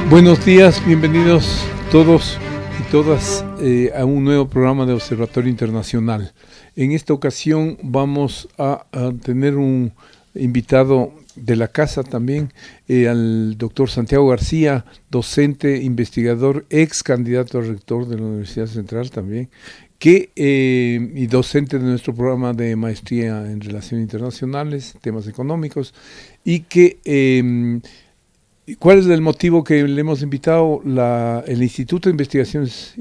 Buenos días, bienvenidos todos y todas a un nuevo programa de Observatorio Internacional. En esta ocasión vamos a tener un invitado de la casa también, al doctor Santiago García, docente, investigador, ex candidato a rector de la Universidad Central también, y docente de nuestro programa de maestría en Relaciones Internacionales, temas económicos, y que... ¿Cuál es el motivo que le hemos invitado? El Instituto de Investigaciones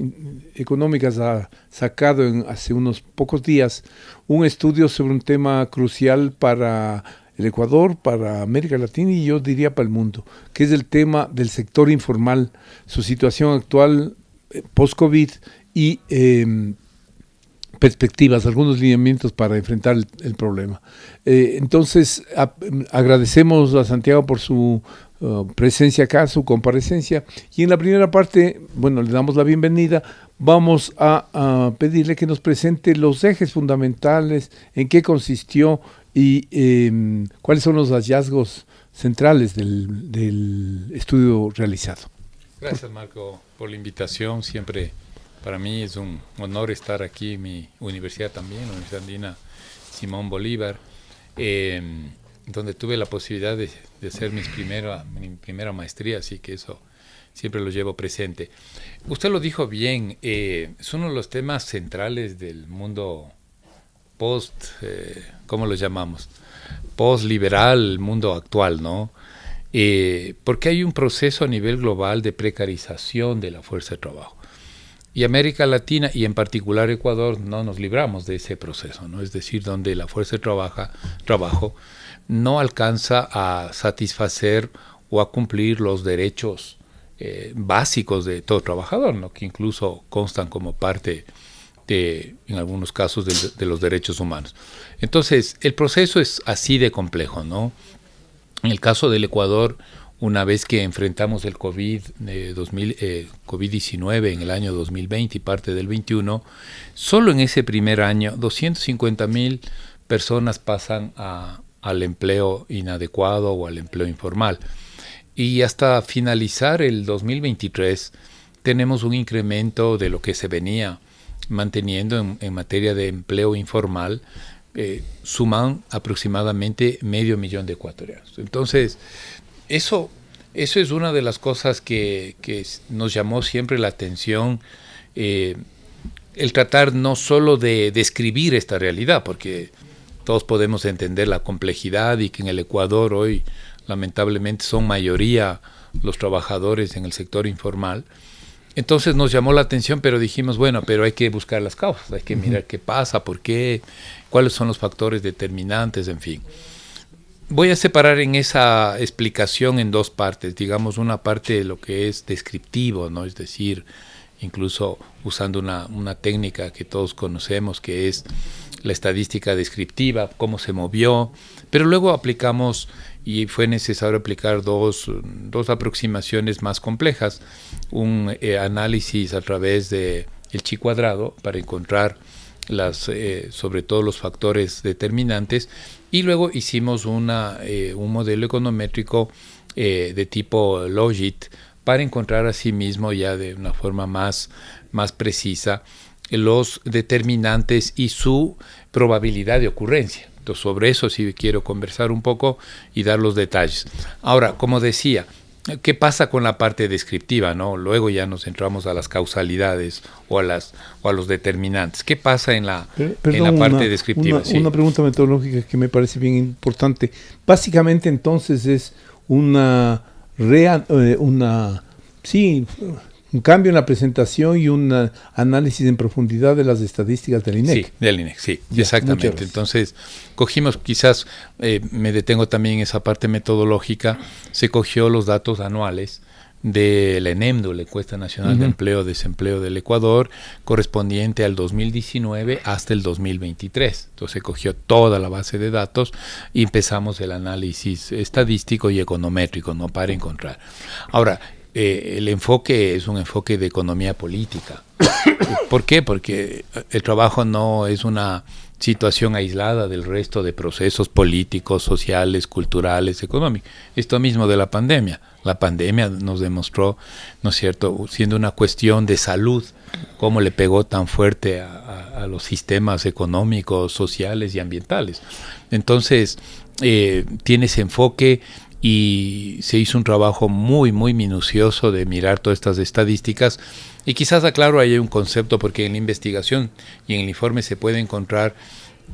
Económicas ha sacado hace unos pocos días un estudio sobre un tema crucial para el Ecuador, para América Latina y yo diría para el mundo, que es el tema del sector informal, su situación actual post-COVID y perspectivas, algunos lineamientos para enfrentar el problema. Entonces, agradecemos a Santiago por su presencia acá, su comparecencia, y en la primera parte, bueno, le damos la bienvenida. Vamos a pedirle que nos presente los ejes fundamentales, en qué consistió y cuáles son los hallazgos centrales del estudio realizado. Gracias, Marco, por la invitación. Siempre para mí es un honor estar aquí en mi universidad también, la Universidad Andina Simón Bolívar, donde tuve la posibilidad de hacer mi primera maestría, así que eso siempre lo llevo presente. Usted lo dijo bien, es uno de los temas centrales del mundo ¿cómo lo llamamos? Post-liberal, el mundo actual, ¿no? Porque hay un proceso a nivel global de precarización de la fuerza de trabajo. Y América Latina, y en particular Ecuador, no nos libramos de ese proceso, ¿no? Es decir, donde la fuerza de trabajo no alcanza a satisfacer o a cumplir los derechos básicos de todo trabajador, ¿no? Que incluso constan como parte en algunos casos de los derechos humanos. Entonces, el proceso es así de complejo, ¿no? En el caso del Ecuador, una vez que enfrentamos el COVID-19 en el año 2020 y parte del 21, solo en ese primer año 250,000 personas pasan al empleo inadecuado o al empleo informal. Y hasta finalizar el 2023 tenemos un incremento de lo que se venía manteniendo en materia de empleo informal, suman aproximadamente 500,000 de ecuatorianos. Entonces, eso es una de las cosas que nos llamó siempre la atención, el tratar no solo de describir esta realidad, porque todos podemos entender la complejidad y que en el Ecuador hoy lamentablemente son mayoría los trabajadores en el sector informal. Entonces nos llamó la atención, pero dijimos, bueno, pero hay que buscar las causas, hay que mirar qué pasa, por qué, cuáles son los factores determinantes, en fin. Voy a separar en esa explicación en dos partes, digamos una parte de lo que es descriptivo, ¿no? Es decir, incluso usando una técnica que todos conocemos, que es la estadística descriptiva, cómo se movió, pero luego aplicamos, y fue necesario aplicar dos aproximaciones más complejas, un análisis a través de el chi cuadrado para encontrar sobre todo los factores determinantes, y luego hicimos un modelo econométrico de tipo Logit para encontrar asimismo ya de una forma más precisa los determinantes y su probabilidad de ocurrencia. Entonces, sobre eso sí quiero conversar un poco y dar los detalles. Ahora, como decía, ¿qué pasa con la parte descriptiva, no? Luego ya nos entramos a las causalidades o a los determinantes. ¿Qué pasa en la parte descriptiva? Una pregunta metodológica que me parece bien importante. Básicamente, entonces, es un cambio en la presentación y un análisis en profundidad de las estadísticas del INEC. Sí, del INEC, sí, ya, exactamente. Entonces, cogimos, quizás me detengo también en esa parte metodológica, se cogió los datos anuales de la ENEMDO, la Encuesta Nacional de Empleo y Desempleo del Ecuador, correspondiente al 2019 hasta el 2023. Entonces se cogió toda la base de datos y empezamos el análisis estadístico y econométrico, ¿no? Para encontrar. Ahora, el enfoque es un enfoque de economía política. ¿Por qué? Porque el trabajo no es una situación aislada del resto de procesos políticos, sociales, culturales, económicos. Esto mismo de la pandemia. La pandemia nos demostró, ¿no es cierto?, siendo una cuestión de salud, cómo le pegó tan fuerte a los sistemas económicos, sociales y ambientales. Entonces, tiene ese enfoque y se hizo un trabajo muy, muy minucioso de mirar todas estas estadísticas. Y quizás, aclaro, ahí hay un concepto, porque en la investigación y en el informe se puede encontrar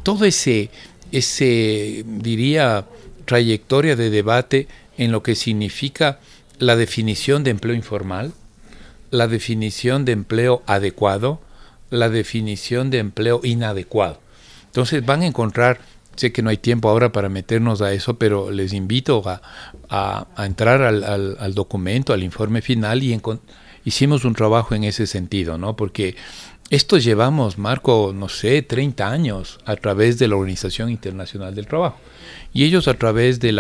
todo ese diría, trayectoria de debate en lo que significa la definición de empleo informal, la definición de empleo adecuado, la definición de empleo inadecuado. Entonces van a encontrar, sé que no hay tiempo ahora para meternos a eso, pero les invito a entrar al documento, al informe final, y hicimos un trabajo en ese sentido, ¿no? Porque esto llevamos, Marco, no sé, 30 años a través de la Organización Internacional del Trabajo. Y ellos, a través de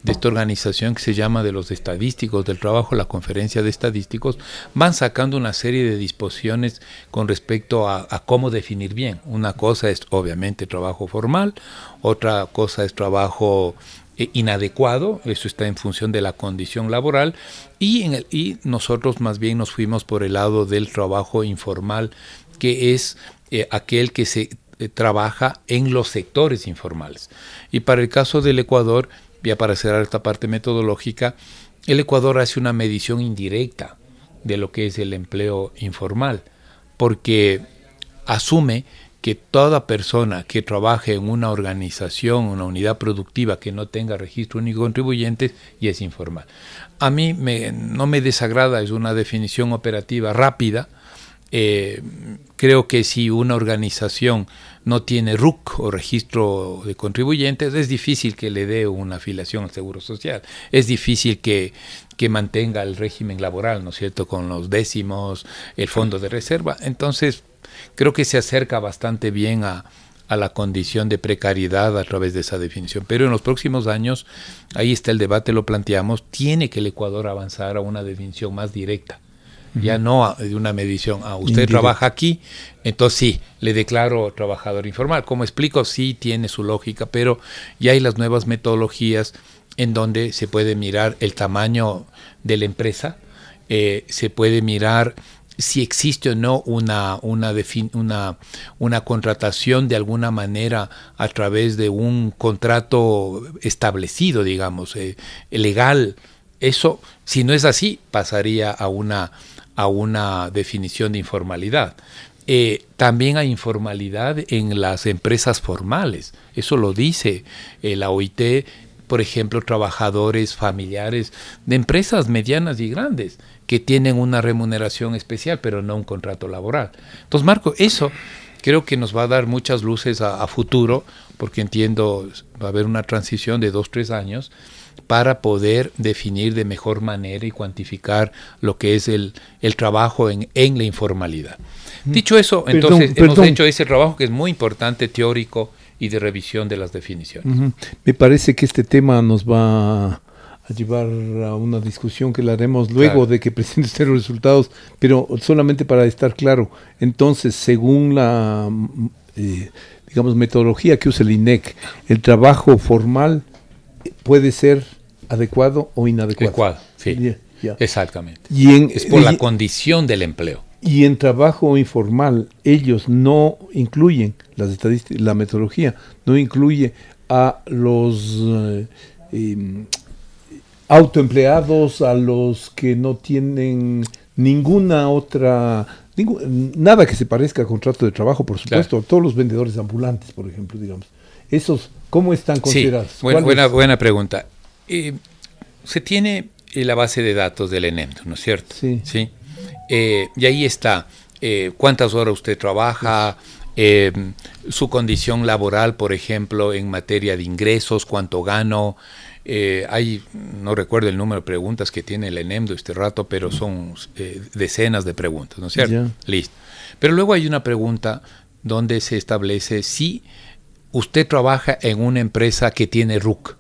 esta organización que se llama de los estadísticos del trabajo, la Conferencia de Estadísticos, van sacando una serie de disposiciones con respecto a cómo definir bien. Una cosa es obviamente trabajo formal, otra cosa es trabajo inadecuado, eso está en función de la condición laboral, y nosotros más bien nos fuimos por el lado del trabajo informal, que es aquel que se trabaja en los sectores informales. Y para el caso del Ecuador, ya para cerrar esta parte metodológica, el Ecuador hace una medición indirecta de lo que es el empleo informal, porque asume que toda persona que trabaje en una organización, una unidad productiva que no tenga registro único de contribuyentes, y es informal. A mí no me desagrada, es una definición operativa rápida. Creo que si una organización no tiene RUC o registro de contribuyentes, es difícil que le dé una afiliación al Seguro Social, es difícil que mantenga el régimen laboral, ¿no es cierto?, con los décimos, el fondo de reserva. Entonces, creo que se acerca bastante bien a la condición de precariedad a través de esa definición. Pero en los próximos años, ahí está el debate, lo planteamos, tiene que el Ecuador avanzar a una definición más directa. Ya no de una medición, usted trabaja aquí, entonces sí, le declaro trabajador informal. Como explico, sí tiene su lógica, pero ya hay las nuevas metodologías en donde se puede mirar el tamaño de la empresa, se puede mirar si existe o no una contratación de alguna manera a través de un contrato establecido, digamos, legal. Eso, si no es así, pasaría a una definición de informalidad. También hay informalidad en las empresas formales. Eso lo dice la OIT, por ejemplo, trabajadores familiares de empresas medianas y grandes que tienen una remuneración especial, pero no un contrato laboral. Entonces, Marco, eso creo que nos va a dar muchas luces a futuro, porque entiendo va a haber una transición de 2-3 años para poder definir de mejor manera y cuantificar lo que es el trabajo en la informalidad. Dicho eso, entonces hemos hecho ese trabajo que es muy importante, teórico y de revisión de las definiciones. Me parece que este tema nos va a llevar a una discusión que la haremos luego de que presente usted los resultados, pero solamente para estar claro, entonces, según la digamos metodología que usa el INEC, el trabajo formal puede ser adecuado o inadecuado. Adecuado, sí, exactamente. Es por la condición del empleo. Y en trabajo informal, ellos no incluyen, las estadísticas, la metodología no incluye a los autoempleados, a los que no tienen ninguna otra, nada que se parezca a contrato de trabajo, por supuesto, claro. Todos los vendedores ambulantes, por ejemplo, digamos. Esos, ¿cómo están considerados? Sí, buena pregunta. Se tiene la base de datos del ENEMDO, ¿no es cierto? Sí. ¿Sí? Y ahí está cuántas horas usted trabaja, su condición laboral, por ejemplo, en materia de ingresos, cuánto gano. No recuerdo el número de preguntas que tiene el ENEMDO este rato, pero son decenas de preguntas, ¿no es cierto? Yeah. Listo. Pero luego hay una pregunta donde se establece si usted trabaja en una empresa que tiene RUC.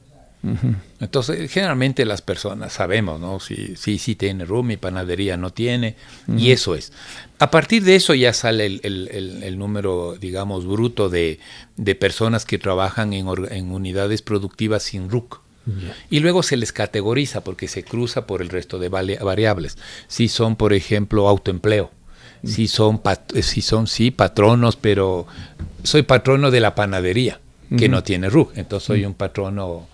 Entonces, generalmente las personas sabemos, ¿no? Si tiene RUC, mi panadería no tiene, y eso es. A partir de eso ya sale el número, digamos, bruto de personas que trabajan en unidades productivas sin RUC. Y luego se les categoriza porque se cruza por el resto de variables. Si son, por ejemplo, autoempleo, si son patronos, pero soy patrono de la panadería que no tiene RUC, entonces soy un patrono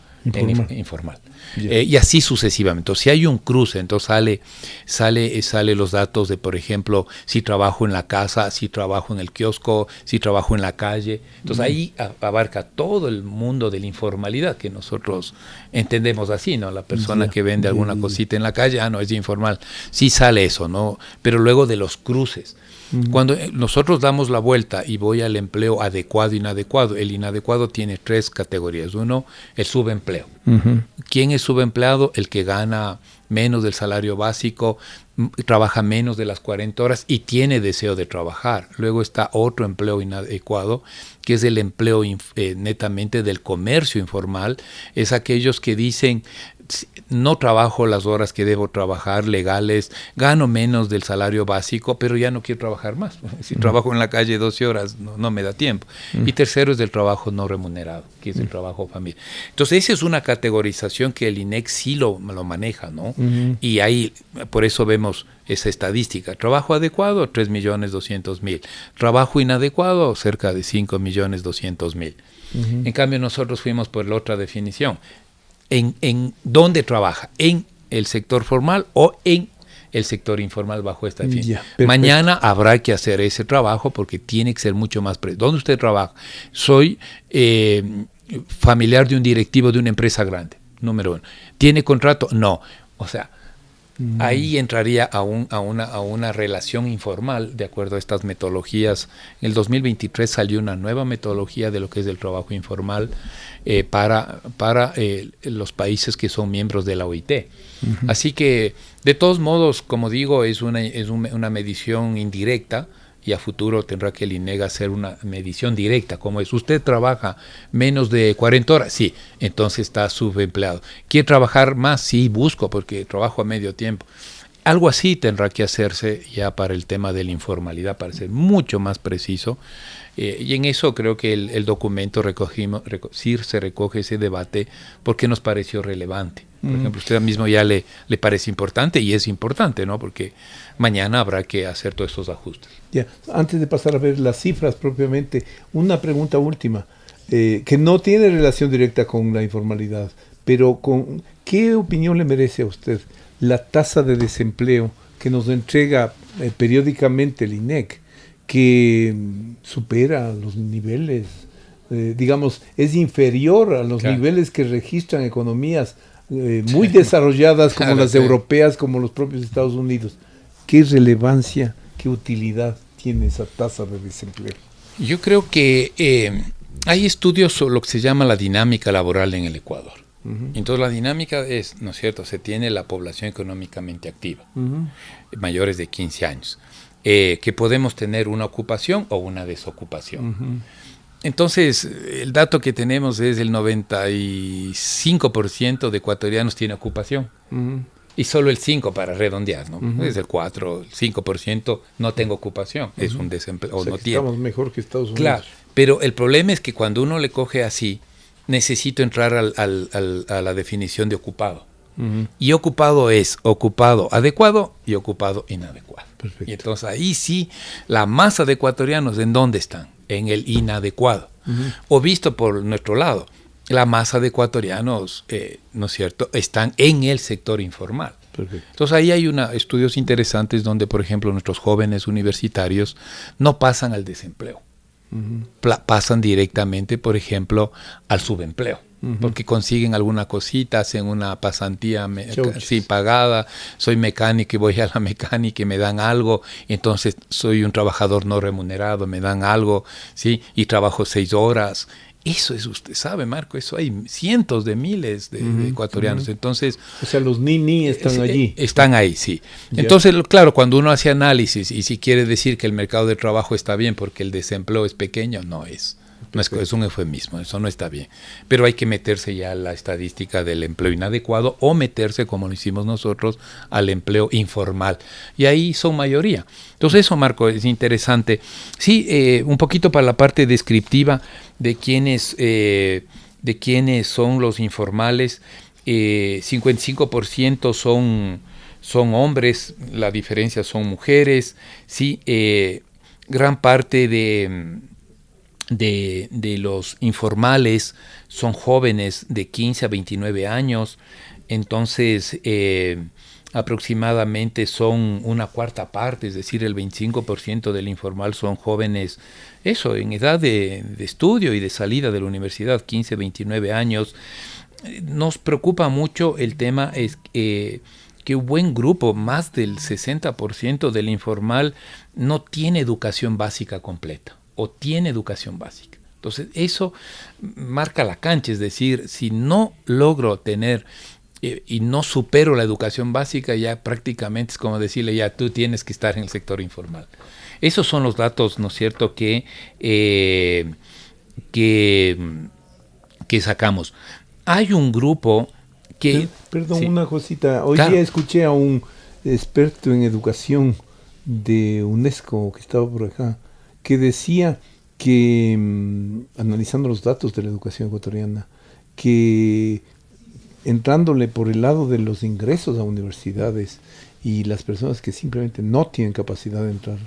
informal. Y así sucesivamente. Entonces, si hay un cruce, entonces sale los datos de, por ejemplo, si trabajo en la casa, si trabajo en el kiosco, si trabajo en la calle. Entonces ahí abarca todo el mundo de la informalidad que nosotros entendemos así, ¿no? La persona que vende alguna cosita en la calle, no, es informal. Sí sale eso, ¿no? Pero luego de los cruces. Cuando nosotros damos la vuelta y voy al empleo adecuado e inadecuado, el inadecuado tiene 3 categorías. Uno, el subempleo. ¿Quién es subempleado? El que gana menos del salario básico, trabaja menos de las 40 horas y tiene deseo de trabajar. Luego está otro empleo inadecuado, que es el empleo netamente del comercio informal. Es aquellos que dicen, no trabajo las horas que debo trabajar legales, gano menos del salario básico, pero ya no quiero trabajar más. Si trabajo en la calle 12 horas, no me da tiempo. Y tercero es del trabajo no remunerado, que es el trabajo familiar. Entonces, esa es una categorización que el INEC sí lo maneja, ¿no? Y ahí, por eso vemos esa estadística. Trabajo adecuado, 3.200.000. Trabajo inadecuado, cerca de 5.200.000. En cambio, nosotros fuimos por la otra definición. ¿En dónde trabaja? ¿En el sector formal o en el sector informal bajo esta definición? Mañana habrá que hacer ese trabajo porque tiene que ser mucho más preciso. ¿Dónde usted trabaja? Soy familiar de un directivo de una empresa grande, número 1. ¿Tiene contrato? No. O sea, ahí entraría a una relación informal de acuerdo a estas metodologías. En el 2023 salió una nueva metodología de lo que es el trabajo informal para los países que son miembros de la OIT. Así que, de todos modos, como digo, es una medición indirecta y a futuro tendrá que el INEC hacer una medición directa, como es, usted trabaja menos de 40 horas, sí, entonces está subempleado. ¿Quiere trabajar más? Sí, busco, porque trabajo a medio tiempo. Algo así tendrá que hacerse ya para el tema de la informalidad, para ser mucho más preciso. Y en eso creo que el documento sí se recoge ese debate porque nos pareció relevante. Por ejemplo, usted mismo ya le parece importante y es importante, ¿no? Porque mañana habrá que hacer todos estos ajustes. Ya, antes de pasar a ver las cifras propiamente, una pregunta última, que no tiene relación directa con la informalidad, pero ¿qué opinión le merece a usted la tasa de desempleo que nos entrega periódicamente el INEC, que supera los niveles, digamos, es inferior a los niveles que registran economías muy desarrolladas como las europeas, como los propios Estados Unidos? ¿Qué relevancia, qué utilidad tiene esa tasa de desempleo? Yo creo que hay estudios sobre lo que se llama la dinámica laboral en el Ecuador. Entonces la dinámica es, ¿no es cierto?, se tiene la población económicamente activa, mayores de 15 años, que podemos tener una ocupación o una desocupación. Entonces, el dato que tenemos es el 95% de ecuatorianos tiene ocupación. Y solo el 5% para redondear, ¿no? Es el 4%, el 5% no tengo ocupación, es un desempleo, o sea, no tiene. Estamos mejor que Estados Unidos. Claro, pero el problema es que cuando uno le coge así, necesito entrar a la definición de ocupado. Y ocupado es ocupado adecuado y ocupado inadecuado. Perfecto. Y entonces ahí sí, la masa de ecuatorianos, ¿en dónde están? En el inadecuado. O visto por nuestro lado, la masa de ecuatorianos, ¿no es cierto?, están en el sector informal. Perfecto. Entonces ahí hay estudios interesantes donde, por ejemplo, nuestros jóvenes universitarios no pasan al desempleo. Pasan directamente, por ejemplo, al subempleo. Porque consiguen alguna cosita, hacen una pasantía sí, pagada, soy mecánico y voy a la mecánica y me dan algo, entonces soy un trabajador no remunerado, me dan algo, ¿sí? Y trabajo 6 horas. Eso es, usted sabe, Marco, eso hay cientos de miles de ecuatorianos. Entonces, o sea, los ni están allí. Están ahí, sí. Entonces, claro, cuando uno hace análisis y si quiere decir que el mercado de trabajo está bien porque el desempleo es pequeño, no es. No es un eufemismo, eso no está bien. Pero hay que meterse ya a la estadística del empleo inadecuado o meterse, como lo hicimos nosotros, al empleo informal. Y ahí son mayoría. Entonces eso, Marco, es interesante. Sí, un poquito para la parte descriptiva de quiénes son los informales. 55% son hombres, la diferencia son mujeres. Sí, gran parte de los informales son jóvenes de 15 a 29 años, entonces aproximadamente son una cuarta parte, es decir, el 25% del informal son jóvenes, eso, en edad de estudio y de salida de la universidad, 15, 29 años. Nos preocupa mucho el tema, es que un buen grupo, más del 60% del informal, no tiene educación básica completa o tiene educación básica. Entonces eso marca la cancha, es decir, si no logro tener y no supero la educación básica, ya prácticamente es como decirle, ya tú tienes que estar en el sector informal. Esos son los datos, ¿no es cierto?, que sacamos. Hay un grupo que... Perdón, sí. Una cosita. Hoy día escuché a un experto en educación de UNESCO que estaba por acá, que decía que, analizando los datos de la educación ecuatoriana, que entrándole por el lado de los ingresos a universidades y las personas que simplemente no tienen capacidad de entrar,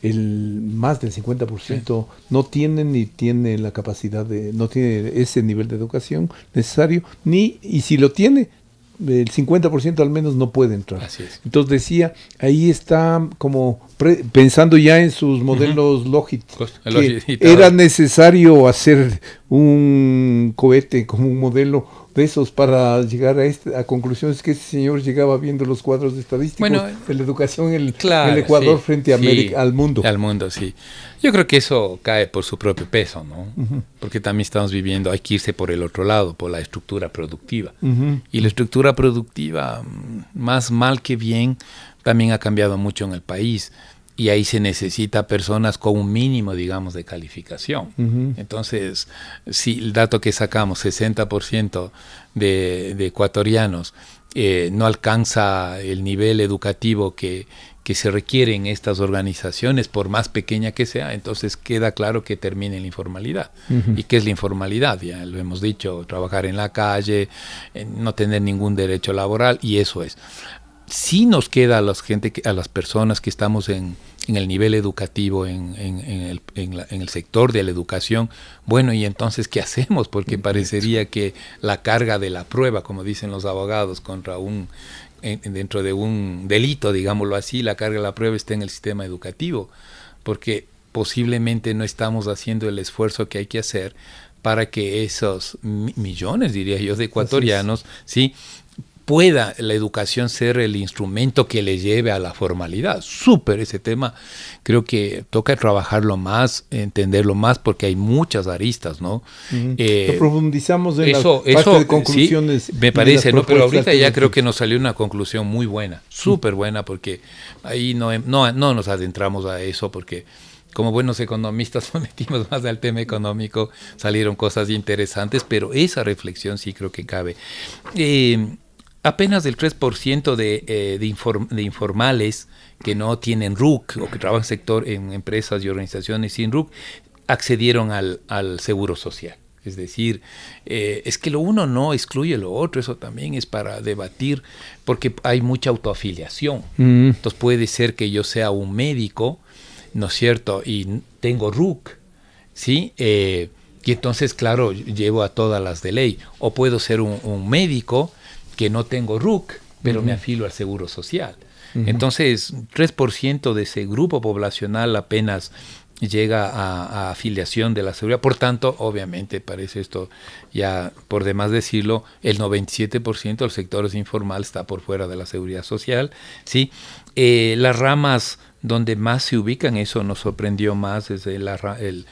más del 50% no tienen ni tiene la capacidad no tiene ese nivel de educación necesario, y si lo tiene, el 50% al menos no puede entrar. Así es. Entonces decía, ahí está como pensando ya en sus modelos lógicos, que era necesario hacer un cohete como un modelo de esos para llegar a conclusiones que ese señor llegaba viendo los cuadros estadísticos de la educación en el Ecuador frente a América, al mundo. Al mundo, sí. Yo creo que eso cae por su propio peso, ¿no? Uh-huh. Porque también estamos viviendo, hay que irse por el otro lado, por la estructura productiva. Uh-huh. Y la estructura productiva, más mal que bien, también ha cambiado mucho en el país. Y ahí se necesita personas con un mínimo, digamos, de calificación. Uh-huh. Entonces, si el dato que sacamos, 60% de ecuatorianos no alcanza el nivel educativo que se requiere en estas organizaciones, por más pequeña que sea, entonces queda claro que termina en la informalidad. Uh-huh. ¿Y qué es la informalidad? Ya lo hemos dicho, trabajar en la calle, no tener ningún derecho laboral, y eso es. Sí nos queda a las personas que estamos en el nivel educativo, en el sector de la educación. Bueno, ¿y entonces qué hacemos? Porque parecería que la carga de la prueba, como dicen los abogados, dentro de un delito, digámoslo así, la carga de la prueba está en el sistema educativo, porque posiblemente no estamos haciendo el esfuerzo que hay que hacer para que esos millones, diría yo, de ecuatorianos, sí, pueda la educación ser el instrumento que le lleve a la formalidad. Súper ese tema. Creo que toca trabajarlo más, entenderlo más, porque hay muchas aristas, ¿no? Uh-huh. Lo profundizamos en la parte de conclusiones. Sí, me parece, ¿no? Pero ahorita ya creo que nos salió una conclusión muy buena, súper buena, porque ahí no nos adentramos a eso, porque como buenos economistas nos metimos más al tema económico, salieron cosas interesantes, pero esa reflexión sí creo que cabe. Apenas del 3% de informales que no tienen RUC o que trabajan en empresas y organizaciones sin RUC accedieron al seguro social. Es decir, es que lo uno no excluye lo otro, eso también es para debatir, porque hay mucha autoafiliación. Entonces puede ser que yo sea un médico, ¿no es cierto?, y tengo RUC, ¿sí? Y entonces, claro, llevo a todas las de ley. O puedo ser un médico que no tengo RUC, pero me afilo al Seguro Social. Entonces, 3% de ese grupo poblacional apenas llega a afiliación de la seguridad. Por tanto, obviamente, parece esto ya por demás decirlo, el 97% del sector informal está por fuera de la seguridad social, ¿sí? Las ramas donde más se ubican, eso nos sorprendió más, es el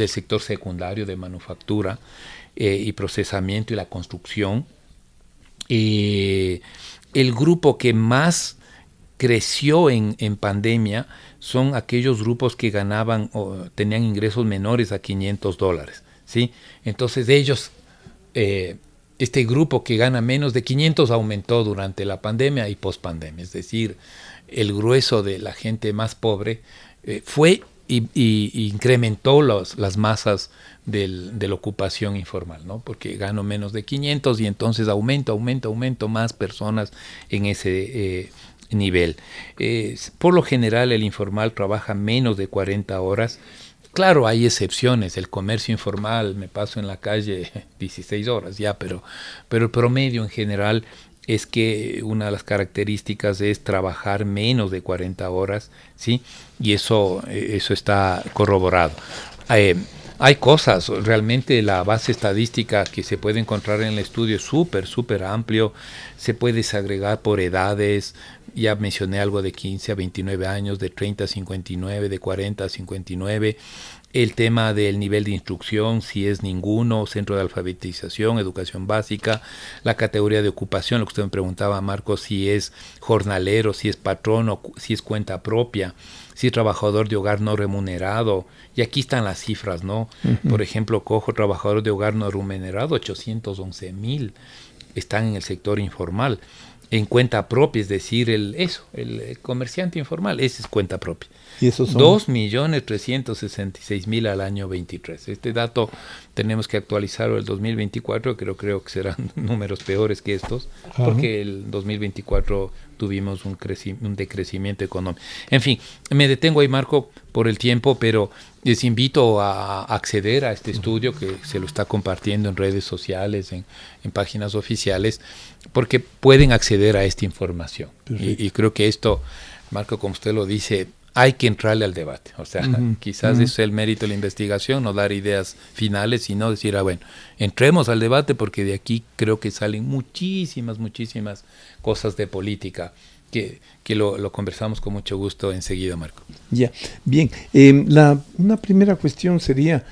sector secundario de manufactura y procesamiento y la construcción. El grupo que más creció en pandemia son aquellos grupos que ganaban o tenían ingresos menores a $500, ¿sí? Entonces ellos, este grupo que gana menos de 500 aumentó durante la pandemia y pospandemia, es decir, el grueso de la gente más pobre fue y incrementó las masas de la ocupación informal, ¿no? Porque gano menos de 500 y entonces aumento más personas en ese nivel. Por lo general el informal trabaja menos de 40 horas. Claro, hay excepciones. El comercio informal, me paso en la calle 16 horas ya, pero el promedio en general es que una de las características es trabajar menos de 40 horas, ¿sí? Y eso está corroborado. Hay cosas, realmente la base estadística que se puede encontrar en el estudio es súper amplio, se puede desagregar por edades, ya mencioné algo de 15 a 29 años, de 30 a 59, de 40 a 59, el tema del nivel de instrucción, si es ninguno, centro de alfabetización, educación básica, la categoría de ocupación, lo que usted me preguntaba, Marco, si es jornalero, si es patrono, si es cuenta propia, si es trabajador de hogar no remunerado, y aquí están las cifras, ¿no? Uh-huh. Por ejemplo, cojo trabajador de hogar no remunerado, 811,000 están en el sector informal, en cuenta propia, es decir, el comerciante informal, ese es cuenta propia. ¿Y esos son? 2.366.000 al año 23. Este dato tenemos que actualizarlo el 2024, creo que serán números peores que estos, uh-huh, porque el 2024 tuvimos un decrecimiento económico. En fin, me detengo ahí, Marco, por el tiempo, pero les invito a acceder a este estudio que se lo está compartiendo en redes sociales, en páginas oficiales, porque pueden acceder a esta información. Y creo que esto, Marco, como usted lo dice, hay que entrarle al debate. O sea, uh-huh, quizás eso es el mérito de la investigación, no dar ideas finales, sino decir, bueno, entremos al debate porque de aquí creo que salen muchísimas cosas de política que lo conversamos con mucho gusto enseguida, Marco. Ya, bien. Una primera cuestión sería,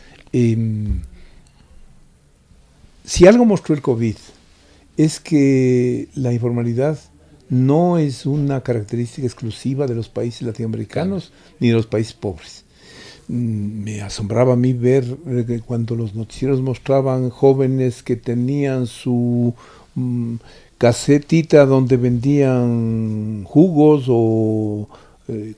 si algo mostró el COVID, es que la informalidad no es una característica exclusiva de los países latinoamericanos ni de los países pobres. Me asombraba a mí ver cuando los noticieros mostraban jóvenes que tenían su casetita donde vendían jugos o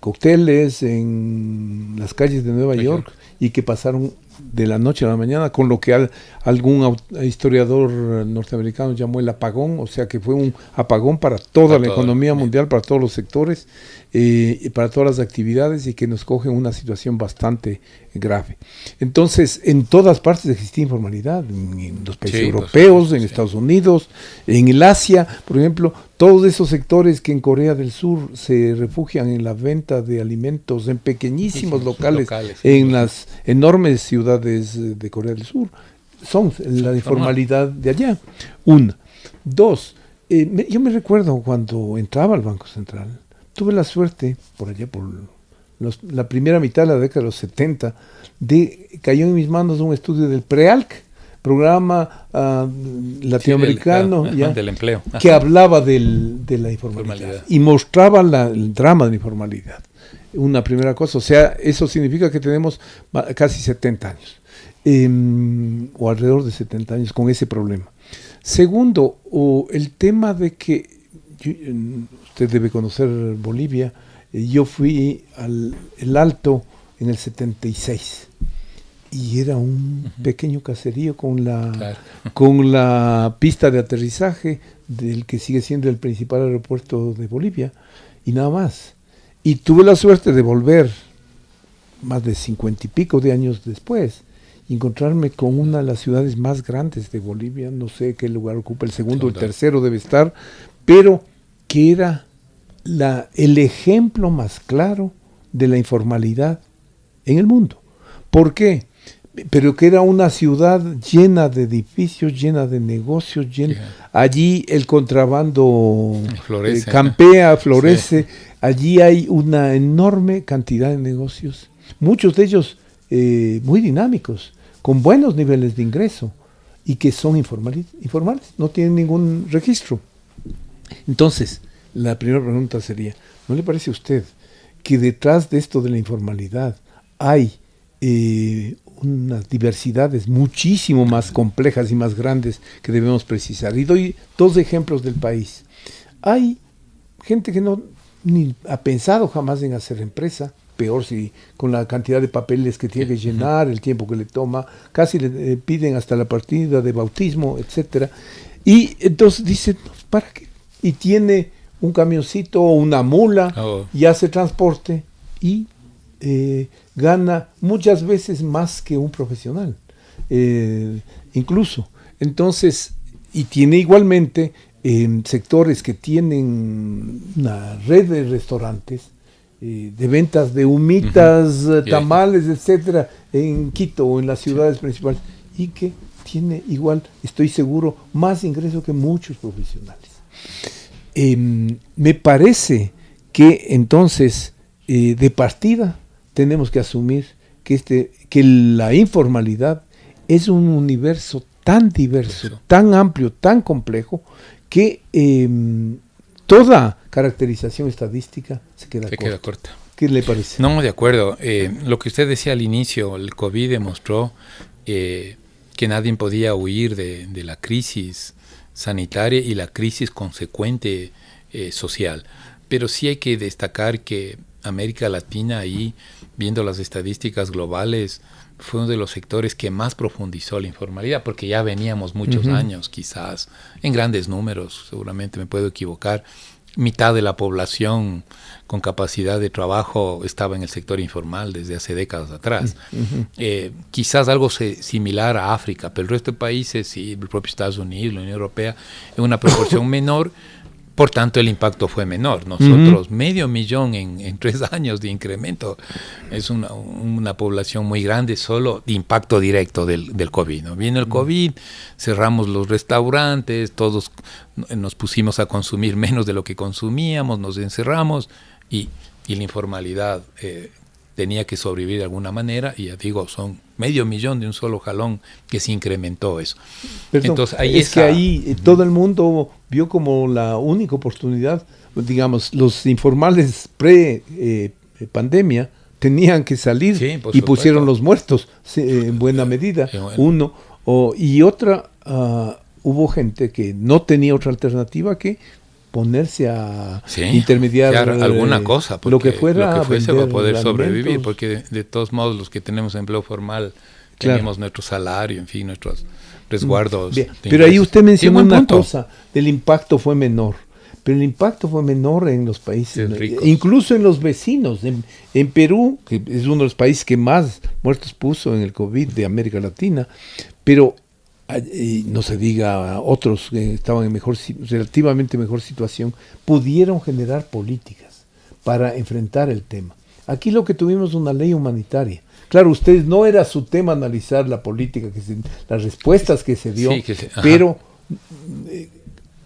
cócteles en las calles de Nueva York y que pasaron de la noche a la mañana, con lo que algún historiador norteamericano llamó el apagón, o sea que fue un apagón para toda la economía mundial, para todos los sectores, para todas las actividades, y que nos coge en una situación bastante grave. Entonces, en todas partes existía informalidad, en los países europeos, en Estados Unidos, en el Asia, por ejemplo, todos esos sectores que en Corea del Sur se refugian en la venta de alimentos en pequeñísimos locales en las enormes ciudades de Corea del Sur, son la informalidad de allá. Una. Dos, yo me recuerdo cuando entraba al Banco Central, tuve la suerte, por allá por la primera mitad de la década de los 70, cayó en mis manos un estudio del PREALC, programa latinoamericano del empleo, que hablaba de la informalidad y mostraba el drama de la informalidad. Una primera cosa, o sea, eso significa que tenemos casi 70 años, o alrededor de 70 años con ese problema. Segundo, el tema de que, usted debe conocer Bolivia, yo fui el Alto en el 76, y era un pequeño caserío con la pista de aterrizaje del que sigue siendo el principal aeropuerto de Bolivia, y nada más. Y tuve la suerte de volver más de 50 y pico de años después, y encontrarme con una de las ciudades más grandes de Bolivia, no sé qué lugar ocupa, el segundo o el tercero debe estar, pero que era el ejemplo más claro de la informalidad en el mundo. ¿Por qué? Pero que era una ciudad llena de edificios, llena de negocios, allí el contrabando campea, florece, allí hay una enorme cantidad de negocios, muchos de ellos muy dinámicos, con buenos niveles de ingreso, y que son informales, no tienen ningún registro. Entonces, la primera pregunta sería, ¿no le parece a usted que detrás de esto de la informalidad hay unas diversidades muchísimo más complejas y más grandes que debemos precisar. Y doy 2 ejemplos del país. Hay gente que no ni ha pensado jamás en hacer empresa, peor si con la cantidad de papeles que tiene que llenar, el tiempo que le toma, casi le piden hasta la partida de bautismo, etcétera. Y entonces dice, ¿para qué? Y tiene un camioncito o una mula y hace transporte y gana muchas veces más que un profesional, incluso. Entonces, y tiene igualmente sectores que tienen una red de restaurantes, de ventas de humitas, tamales, etcétera, en Quito o en las ciudades principales, y que tiene igual, estoy seguro, más ingreso que muchos profesionales. Me parece que entonces, de partida, tenemos que asumir que la informalidad es un universo tan diverso, tan amplio, tan complejo, que toda caracterización estadística se queda corta. ¿Qué le parece? No, de acuerdo. Lo que usted decía al inicio, el COVID demostró que nadie podía huir de la crisis sanitaria y la crisis consecuente social. Pero sí hay que destacar que América Latina, ahí, viendo las estadísticas globales, fue uno de los sectores que más profundizó la informalidad, porque ya veníamos muchos años, quizás, en grandes números, seguramente me puedo equivocar, mitad de la población con capacidad de trabajo estaba en el sector informal desde hace décadas atrás. Quizás algo similar a África, pero el resto de países, y el propio Estados Unidos, la Unión Europea, en una proporción menor. Por tanto, el impacto fue menor. Nosotros, 500,000 en 3 años de incremento, es una población muy grande solo de impacto directo del COVID, ¿no? Viene el COVID, cerramos los restaurantes, todos nos pusimos a consumir menos de lo que consumíamos, nos encerramos y la informalidad tenía que sobrevivir de alguna manera, y ya digo, son 500,000 de un solo jalón que se incrementó eso. Perdón, entonces, ahí todo el mundo vio como la única oportunidad, digamos, los informales pre-pandemia tenían que salir, y supuesto, pusieron los muertos en buena medida, y otra, hubo gente que no tenía otra alternativa que ponerse a intermediar alguna cosa, lo que fuese para poder sobrevivir, porque de todos modos los que tenemos empleo formal tenemos nuestro salario, en fin, nuestros resguardos. Pero ahí usted mencionó una cosa, el impacto fue menor, pero el impacto fue menor en los países, incluso en los vecinos, en Perú, que es uno de los países que más muertos puso en el COVID de América Latina, pero no se diga otros que estaban en relativamente mejor situación, pudieron generar políticas para enfrentar el tema. Aquí lo que tuvimos es una ley humanitaria. Claro, ustedes no era su tema analizar la política, las respuestas que se dio, pero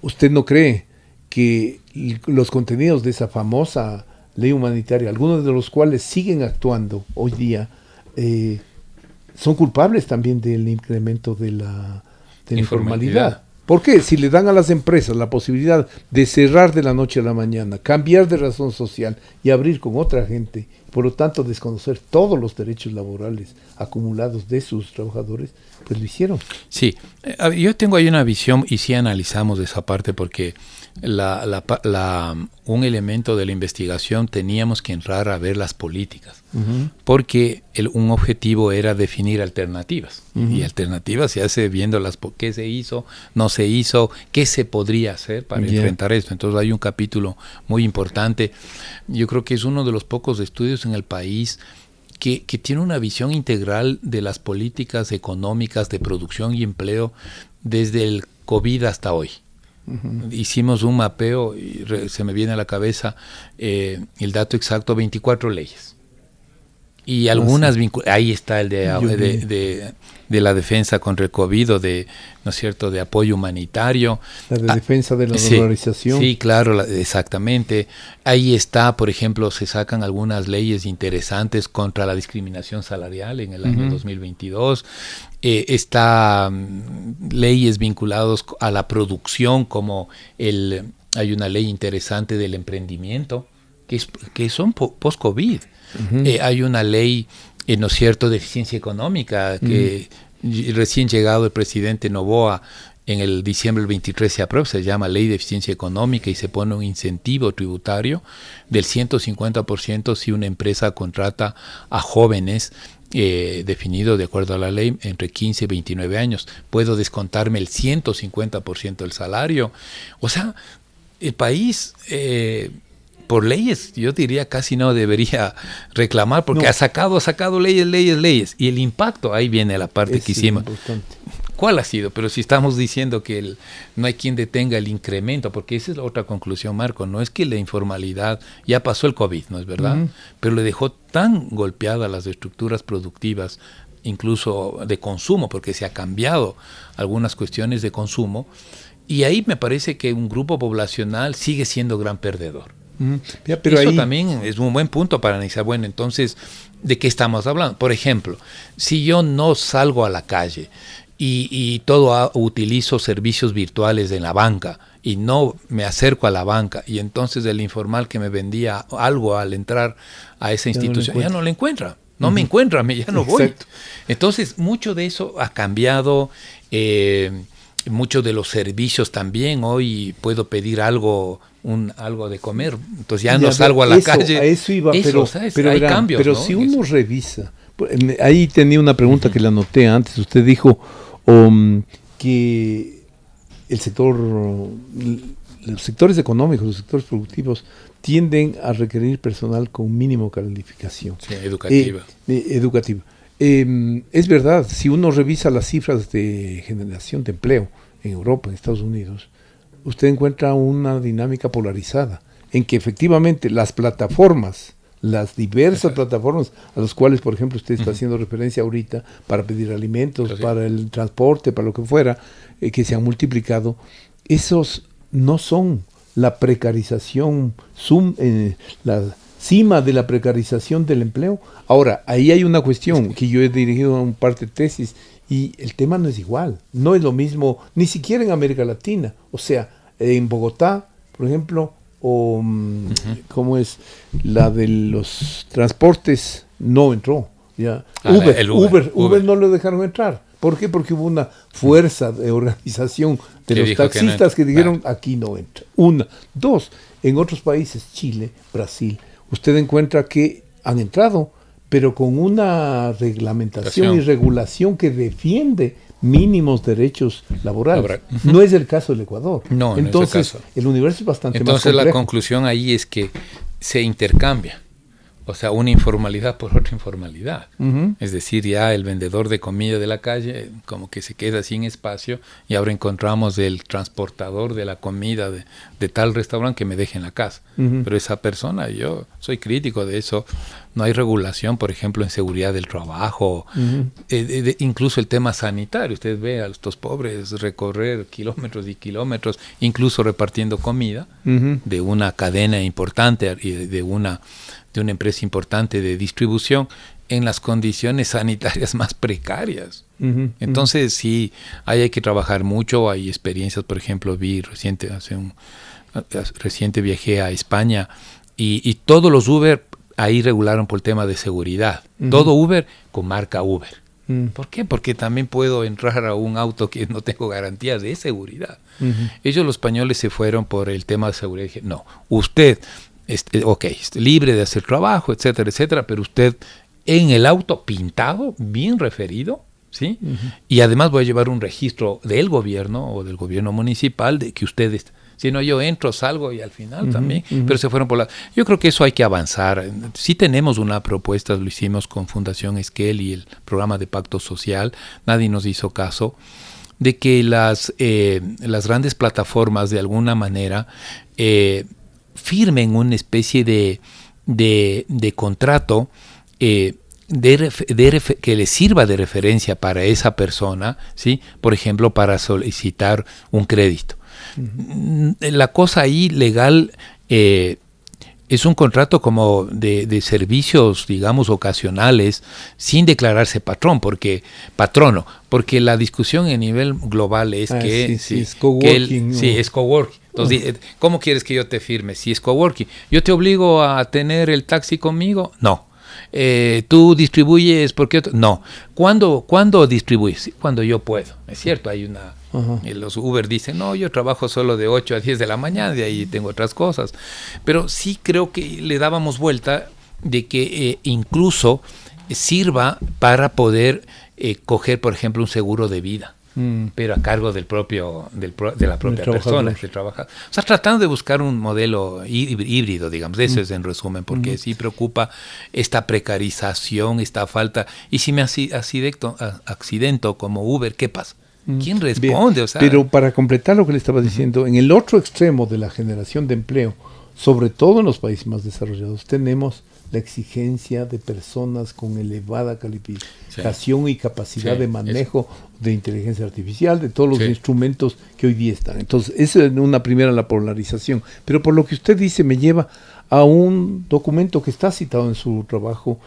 ¿usted no cree que los contenidos de esa famosa ley humanitaria, algunos de los cuales siguen actuando hoy día, son culpables también del incremento de la informalidad? ¿Por qué? Si le dan a las empresas la posibilidad de cerrar de la noche a la mañana, cambiar de razón social y abrir con otra gente, por lo tanto desconocer todos los derechos laborales acumulados de sus trabajadores, pues lo hicieron. Sí, yo tengo ahí una visión, y sí analizamos esa parte, porque un elemento de la investigación teníamos que entrar a ver las políticas, porque un objetivo era definir alternativas, y alternativas se hace viendo qué se hizo, no se hizo, qué se podría hacer para enfrentar esto. Entonces hay un capítulo muy importante, yo creo que es uno de los pocos estudios en el país que tiene una visión integral de las políticas económicas de producción y empleo desde el COVID hasta hoy. Hicimos un mapeo y se me viene a la cabeza el dato exacto, 24 leyes. Y algunas ahí está el de la defensa contra el COVID, o ¿no es cierto?, de apoyo humanitario. La de defensa de la dolarización. Sí, claro, exactamente. Ahí está, por ejemplo, se sacan algunas leyes interesantes contra la discriminación salarial en el año 2022. Está leyes vinculadas a la producción, como hay una ley interesante del emprendimiento, que son post-COVID. Hay una ley ¿no es cierto?, de eficiencia económica, que recién llegado el presidente Noboa, en el diciembre del 23 se aprueba, se llama Ley de Eficiencia Económica y se pone un incentivo tributario del 150% si una empresa contrata a jóvenes definido de acuerdo a la ley entre 15 y 29 años. Puedo descontarme el 150% del salario. O sea, el país... por leyes, yo diría casi no debería reclamar, porque ha sacado leyes, y el impacto, ahí viene la parte que hicimos. Importante. ¿Cuál ha sido? Pero si estamos diciendo que no hay quien detenga el incremento, porque esa es la otra conclusión, Marco, no es que la informalidad, ya pasó el COVID, ¿no es verdad? Pero le dejó tan golpeadas las estructuras productivas, incluso de consumo, porque se ha cambiado algunas cuestiones de consumo, y ahí me parece que un grupo poblacional sigue siendo gran perdedor. Pero eso también es un buen punto para analizar. Bueno, entonces, ¿de qué estamos hablando? Por ejemplo, si yo no salgo a la calle y utilizo servicios virtuales en la banca y no me acerco a la banca, y entonces el informal que me vendía algo al entrar a esa institución ya no lo encuentra. No me encuentra, ya no voy. Entonces, mucho de eso ha cambiado. Muchos de los servicios también, hoy puedo pedir algo de comer, entonces ya no salgo a la calle. A eso iba, pero hay cambios, pero ¿no? Si uno revisa, ahí tenía una pregunta que la anoté antes, usted dijo que los sectores económicos, los sectores productivos tienden a requerir personal con mínimo calificación. Sí, educativa. Es verdad, si uno revisa las cifras de generación de empleo en Europa, en Estados Unidos, usted encuentra una dinámica polarizada, en que efectivamente las plataformas, las diversas plataformas a las cuales, por ejemplo, usted está haciendo referencia ahorita, para pedir alimentos, para el transporte, para lo que fuera, que se han multiplicado, esos no son la precarización, la cima de la precarización del empleo. Ahora, ahí hay una cuestión que yo he dirigido a un par de tesis, y el tema no es igual, no es lo mismo, ni siquiera en América Latina. O sea, en Bogotá, por ejemplo, o ¿cómo es? La de los transportes no entró. Ya. Uber no lo dejaron entrar. ¿Por qué? Porque hubo una fuerza de organización de los taxistas que dijeron, aquí no entra. Una. Dos, en otros países, Chile, Brasil, usted encuentra que han entrado, pero con una reglamentación y regulación que defiende mínimos derechos laborales. No es el caso del Ecuador. No, entonces, el caso. El universo es bastante más complejo. Entonces la conclusión ahí es que se intercambia. O sea, una informalidad por otra informalidad. Es decir, ya el vendedor de comida de la calle como que se queda sin espacio, y ahora encontramos el transportador de la comida de tal restaurante que me deje en la casa. Pero esa persona, yo soy crítico de eso. No hay regulación, por ejemplo, en seguridad del trabajo, incluso el tema sanitario. Usted ve a estos pobres recorrer kilómetros y kilómetros, incluso repartiendo comida de una cadena importante y de una empresa importante de distribución, en las condiciones sanitarias más precarias. Entonces, sí, ahí hay que trabajar mucho. Hay experiencias, por ejemplo, reciente viajé a España, y todos los Uber ahí regularon por el tema de seguridad. Todo Uber con marca Uber. ¿Por qué? Porque también puedo entrar a un auto que no tengo garantías de seguridad. Ellos, los españoles, se fueron por el tema de seguridad. Dije, no, usted está libre de hacer trabajo, etcétera, etcétera, pero usted en el auto pintado, bien referido, ¿sí? Y además voy a llevar un registro del gobierno o del gobierno municipal de que usted está. Si no, yo entro, salgo y al final también. Pero se fueron por la... Yo creo que eso hay que avanzar. Sí tenemos una propuesta, lo hicimos con Fundación Esquel y el programa de Pacto Social. Nadie nos hizo caso. De que las grandes plataformas, de alguna manera, firmen una especie de contrato que le sirva de referencia para esa persona, ¿sí? Por ejemplo, para solicitar un crédito. La cosa ahí legal es un contrato como de servicios, digamos, ocasionales, sin declararse patrono, porque la discusión a nivel global es es coworking. Es coworking. Entonces, ¿cómo quieres que yo te firme? Si es coworking, ¿yo te obligo a tener el taxi conmigo? No. ¿tú distribuyes? ¿Por qué? No. ¿Cuándo distribuyes? Sí, cuando yo puedo. Es cierto, hay una... Los Uber dicen, no, yo trabajo solo de 8 a 10 de la mañana, de ahí tengo otras cosas. Pero sí creo que le dábamos vuelta de que incluso sirva para poder coger, por ejemplo, un seguro de vida. Pero a cargo de la propia persona que trabaja. O sea, tratando de buscar un modelo híbrido, digamos. Eso es en resumen, porque sí preocupa esta precarización, esta falta. Y si me accidento como Uber, ¿qué pasa? ¿Quién responde? Bien, o sea, pero para completar lo que le estaba diciendo, en el otro extremo de la generación de empleo, sobre todo en los países más desarrollados, tenemos la exigencia de personas con elevada calificación y capacidad de manejo de inteligencia artificial, de todos los instrumentos que hoy día están. Entonces, esa es una primera, la polarización. Pero por lo que usted dice, me lleva a un documento que está citado en su trabajo,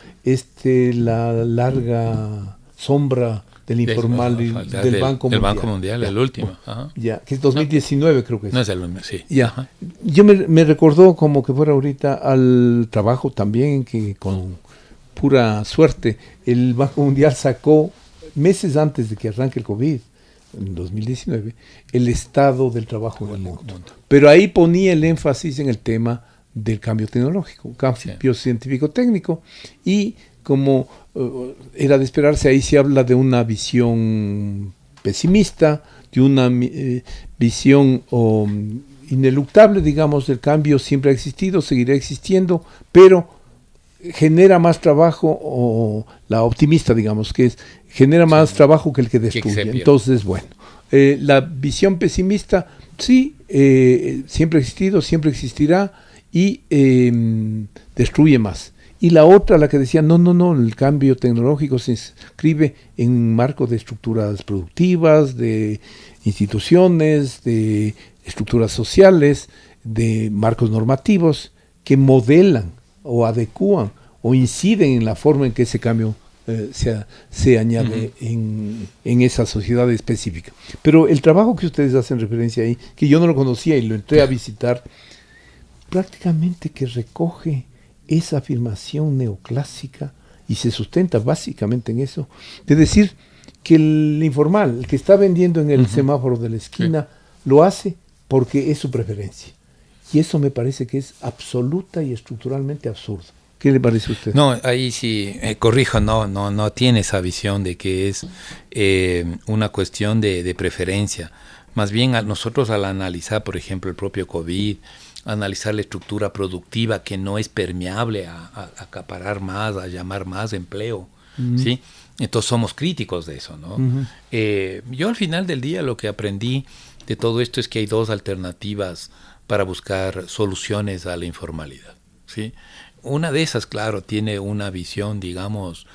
la larga sombra del informal del Banco Mundial. Del Banco Mundial, el último. Ajá. Ya, que es 2019 creo que es. No es el último, sí. Ya. Ajá. Yo me recordó como que fuera ahorita al trabajo también que con pura suerte el Banco Mundial sacó meses antes de que arranque el COVID, en 2019, el estado del trabajo en el mundo. Pero ahí ponía el énfasis en el tema del cambio tecnológico, cambio científico-técnico, y como era de esperarse, ahí se habla de una visión pesimista, de una visión ineluctable, digamos, el cambio siempre ha existido, seguirá existiendo, pero genera más trabajo, o la optimista, digamos, que genera más trabajo que el que destruye. Entonces, bueno, la visión pesimista, sí, siempre ha existido, siempre existirá, y destruye más. Y la otra, la que decía, no, el cambio tecnológico se inscribe en marco de estructuras productivas, de instituciones, de estructuras sociales, de marcos normativos que modelan o adecúan o inciden en la forma en que ese cambio se añade en esa sociedad específica. Pero el trabajo que ustedes hacen referencia ahí, que yo no lo conocía y lo entré a visitar, prácticamente que recoge esa afirmación neoclásica y se sustenta básicamente en eso, de decir que el informal, el que está vendiendo en el semáforo de la esquina, lo hace porque es su preferencia. Y eso me parece que es absoluta y estructuralmente absurdo. ¿Qué le parece a usted? No, ahí sí, corrijo, no tiene esa visión de que es una cuestión de preferencia. Más bien nosotros al analizar, por ejemplo, el propio COVID, analizar la estructura productiva que no es permeable a acaparar más, a llamar más empleo, ¿sí? Entonces somos críticos de eso, ¿no? Yo al final del día lo que aprendí de todo esto es que hay dos alternativas para buscar soluciones a la informalidad, ¿sí? Una de esas, claro, tiene una visión, digamos,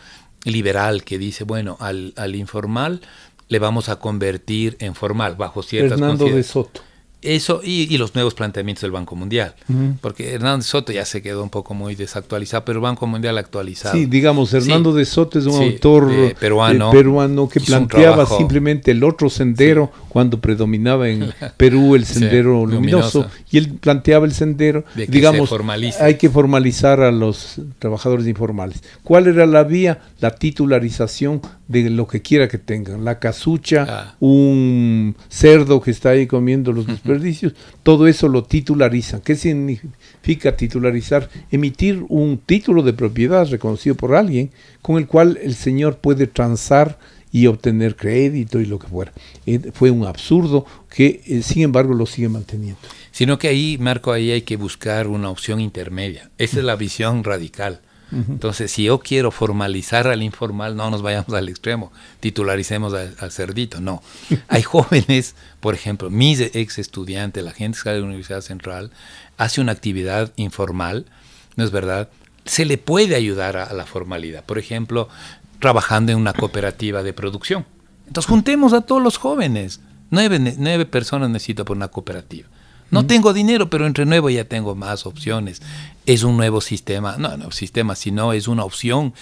liberal que dice, bueno, al informal le vamos a convertir en formal bajo ciertas Hernando de Soto. Eso y los nuevos planteamientos del Banco Mundial, porque Hernando de Soto ya se quedó un poco muy desactualizado, pero el Banco Mundial actualizado. Sí, digamos, Hernando de Soto es un autor peruano que planteaba simplemente el otro sendero cuando predominaba en Perú el sendero luminoso, y él planteaba el sendero, digamos, hay que formalizar a los trabajadores informales. ¿Cuál era la vía? La titularización de lo que quiera que tengan, la casucha, un cerdo que está ahí comiendo los desperdicios, todo eso lo titularizan. ¿Qué significa titularizar? Emitir un título de propiedad reconocido por alguien con el cual el señor puede transar y obtener crédito y lo que fuera. Fue un absurdo que, sin embargo, lo sigue manteniendo. Sino que ahí, Marco, ahí hay que buscar una opción intermedia. Esa es la visión radical. Entonces, si yo quiero formalizar al informal, no nos vayamos al extremo, titularicemos al cerdito, no. Hay jóvenes, por ejemplo, mis ex estudiantes, la gente que sale de la Universidad Central, hace una actividad informal, ¿no es verdad? Se le puede ayudar a la formalidad, por ejemplo, trabajando en una cooperativa de producción. Entonces, juntemos a todos los jóvenes, 9 personas necesito por una cooperativa. No tengo dinero, pero entre nuevo ya tengo más opciones. Es un nuevo sistema, sino es una opción,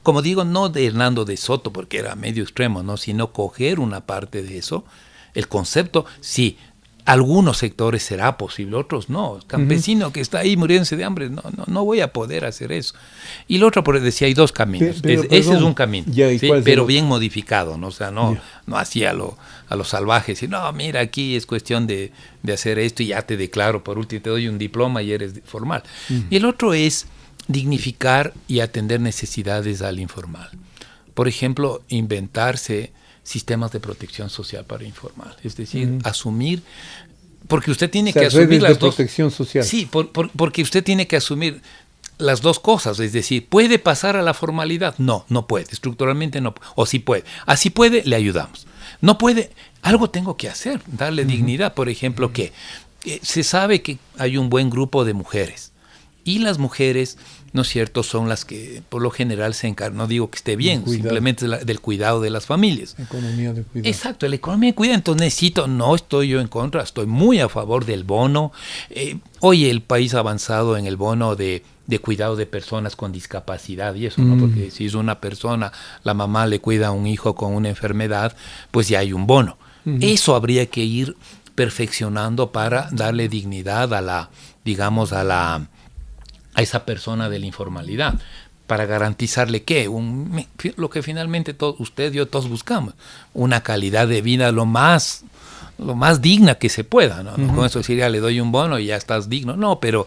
como digo, no de Hernando de Soto, porque era medio extremo, ¿no? Sino coger una parte de eso. El concepto, sí, algunos sectores será posible, otros no. El campesino que está ahí muriéndose de hambre, no voy a poder hacer eso. Y el otro, decía, hay dos caminos. Ese es un camino, ¿sí? Pero bien modificado, ¿no? O sea, no así a lo salvaje, decir, no, mira, aquí es cuestión de hacer esto y ya te declaro, por último te doy un diploma y eres formal. Y el otro es dignificar y atender necesidades al informal. Por ejemplo, inventarse sistemas de protección social para informal, es decir, asumir, porque usted tiene que asumir las dos. Protección social. Sí, porque usted tiene que asumir las dos cosas, es decir, ¿puede pasar a la formalidad? No puede, estructuralmente no, o sí puede. Así puede, le ayudamos. No puede, algo tengo que hacer, darle dignidad, por ejemplo, que se sabe que hay un buen grupo de mujeres, y las mujeres, ¿no es cierto?, son las que por lo general se encargan, no digo que esté bien, simplemente del cuidado de las familias. Economía de cuidado. Exacto, la economía de cuidado. Entonces no estoy yo en contra, estoy muy a favor del bono. Hoy el país ha avanzado en el bono de cuidado de personas con discapacidad y eso, ¿no? Porque si es una persona, la mamá le cuida a un hijo con una enfermedad, pues ya hay un bono. Eso habría que ir perfeccionando para darle dignidad a esa persona de la informalidad, para garantizarle que lo que finalmente usted y yo todos buscamos, una calidad de vida lo más digna que se pueda, ¿no? Con eso decir, ya le doy un bono y ya estás digno, no, pero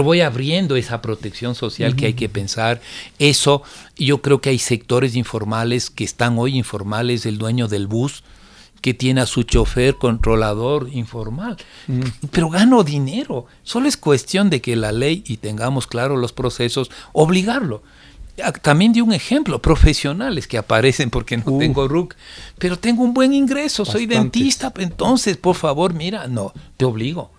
voy abriendo esa protección social que hay que pensar. Eso, yo creo que hay sectores informales que están hoy informales, el dueño del bus, que tiene a su chofer controlador informal, pero gano dinero. Solo es cuestión de que la ley, y tengamos claro los procesos, obligarlo. También di un ejemplo, profesionales que aparecen porque no tengo RUC, pero tengo un buen ingreso, soy dentista, entonces, por favor, mira, no, te obligo.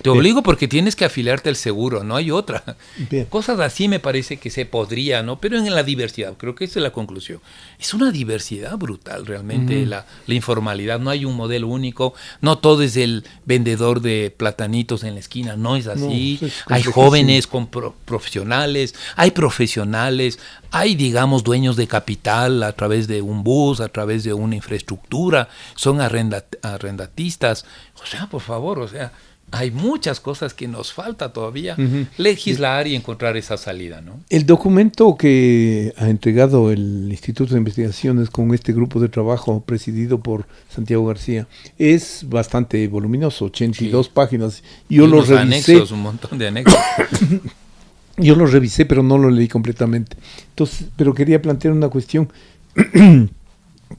Te obligo porque tienes que afiliarte al seguro, no hay otra. Bien. Cosas así me parece que se podría, ¿no? Pero en la diversidad, creo que esa es la conclusión. Es una diversidad brutal realmente la informalidad, no hay un modelo único, no todo es el vendedor de platanitos en la esquina, no es así. Hay jóvenes con profesionales, hay profesionales, hay, digamos, dueños de capital a través de un bus, a través de una infraestructura, son arrendatistas. O sea, por favor, hay muchas cosas que nos falta todavía legislar y encontrar esa salida, ¿no? El documento que ha entregado el Instituto de Investigaciones con este grupo de trabajo presidido por Santiago García es bastante voluminoso, 82 páginas. Yo lo revisé. Anexos, un montón de anexos. Yo lo revisé, pero no lo leí completamente. Entonces, pero quería plantear una cuestión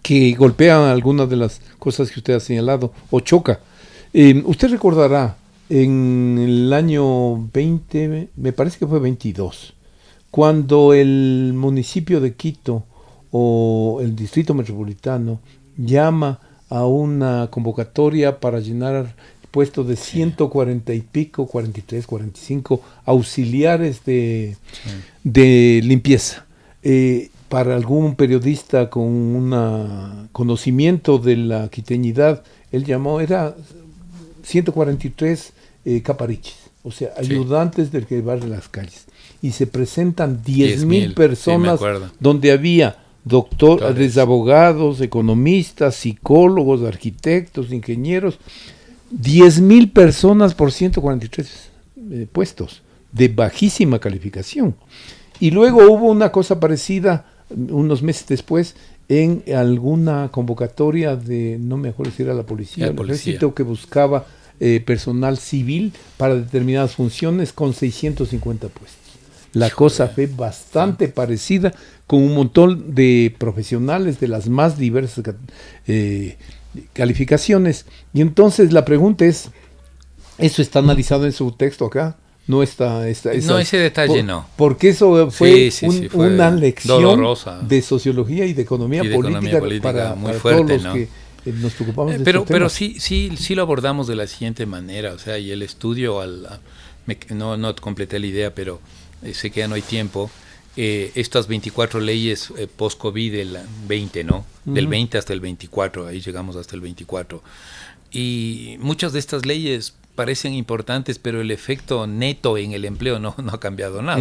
que golpea algunas de las cosas que usted ha señalado o choca. Usted recordará en el año 20, me parece que fue 22, cuando el municipio de Quito o el distrito metropolitano llama a una convocatoria para llenar puestos de 140 y pico, 43, 45 auxiliares de limpieza. Para algún periodista con un conocimiento de la quiteñidad, él llamó, era 143 capariches, o sea, ayudantes del que barre las calles. Y se presentan 10,000 personas, donde había doctores, abogados, economistas, psicólogos, arquitectos, ingenieros, 10,000 personas por 143 puestos de bajísima calificación. Y luego hubo una cosa parecida unos meses después en alguna convocatoria de, no me acuerdo si era la policía, el ejército, que buscaba personal civil para determinadas funciones con 650 puestos. La cosa fue bastante parecida, con un montón de profesionales de las más diversas calificaciones. Y entonces la pregunta es, ¿eso está analizado en su texto acá? No está no, ese detalle no. Porque eso fue, fue una lección dolorosa de sociología y de economía política para fuerte, todos los ¿no? que nos preocupamos de pero este tema. sí lo abordamos de la siguiente manera, o sea, y el estudio, no completé la idea, pero sé que ya no hay tiempo. Estas 24 leyes post-COVID del 20, ¿no? Del 20 hasta el 24, ahí llegamos hasta el 24. Y muchas de estas leyes parecen importantes, pero el efecto neto en el empleo no ha cambiado nada.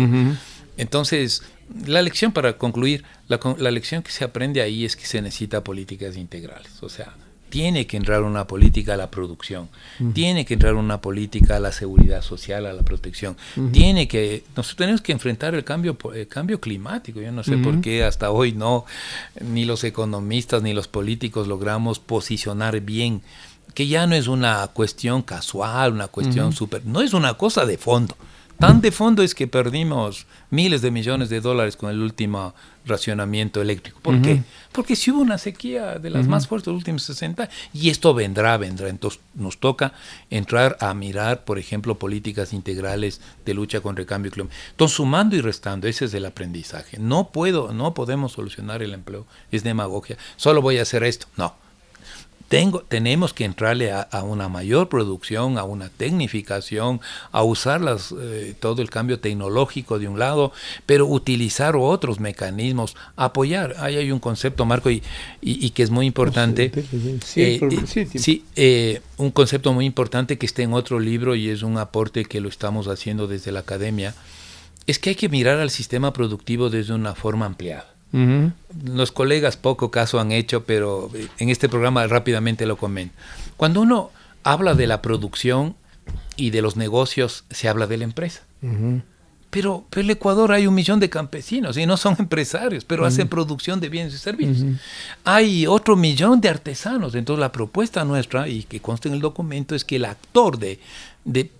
Entonces, la lección, para concluir, la lección que se aprende ahí es que se necesita políticas integrales. O sea, tiene que entrar una política a la producción, tiene que entrar una política a la seguridad social, a la protección, nosotros tenemos que enfrentar el cambio climático. Yo no sé por qué hasta hoy ni los economistas ni los políticos logramos posicionar bien que ya no es una cuestión casual, una cuestión no es una cosa de fondo. Tan de fondo es que perdimos miles de millones de dólares con el último racionamiento eléctrico. ¿Por qué? Porque si hubo una sequía de las más fuertes de los últimos 60 y esto vendrá. Entonces nos toca entrar a mirar, por ejemplo, políticas integrales de lucha contra el cambio climático. Entonces, sumando y restando, ese es el aprendizaje. No podemos solucionar el empleo, es demagogia. Solo voy a hacer esto. No. Tenemos que entrarle a una mayor producción, a una tecnificación, a usar todo el cambio tecnológico de un lado, pero utilizar otros mecanismos, apoyar. Ahí hay un concepto, Marco, y que es muy importante. Un concepto muy importante que está en otro libro y es un aporte que lo estamos haciendo desde la academia, es que hay que mirar al sistema productivo desde una forma ampliada. Los colegas poco caso han hecho, pero en este programa rápidamente lo comento. Cuando uno habla de la producción y de los negocios, se habla de la empresa. Pero en el Ecuador hay 1 millón de campesinos y no son empresarios, pero hacen producción de bienes y servicios. Hay otro 1 millón de artesanos. Entonces la propuesta nuestra, y que consta en el documento, es que el actor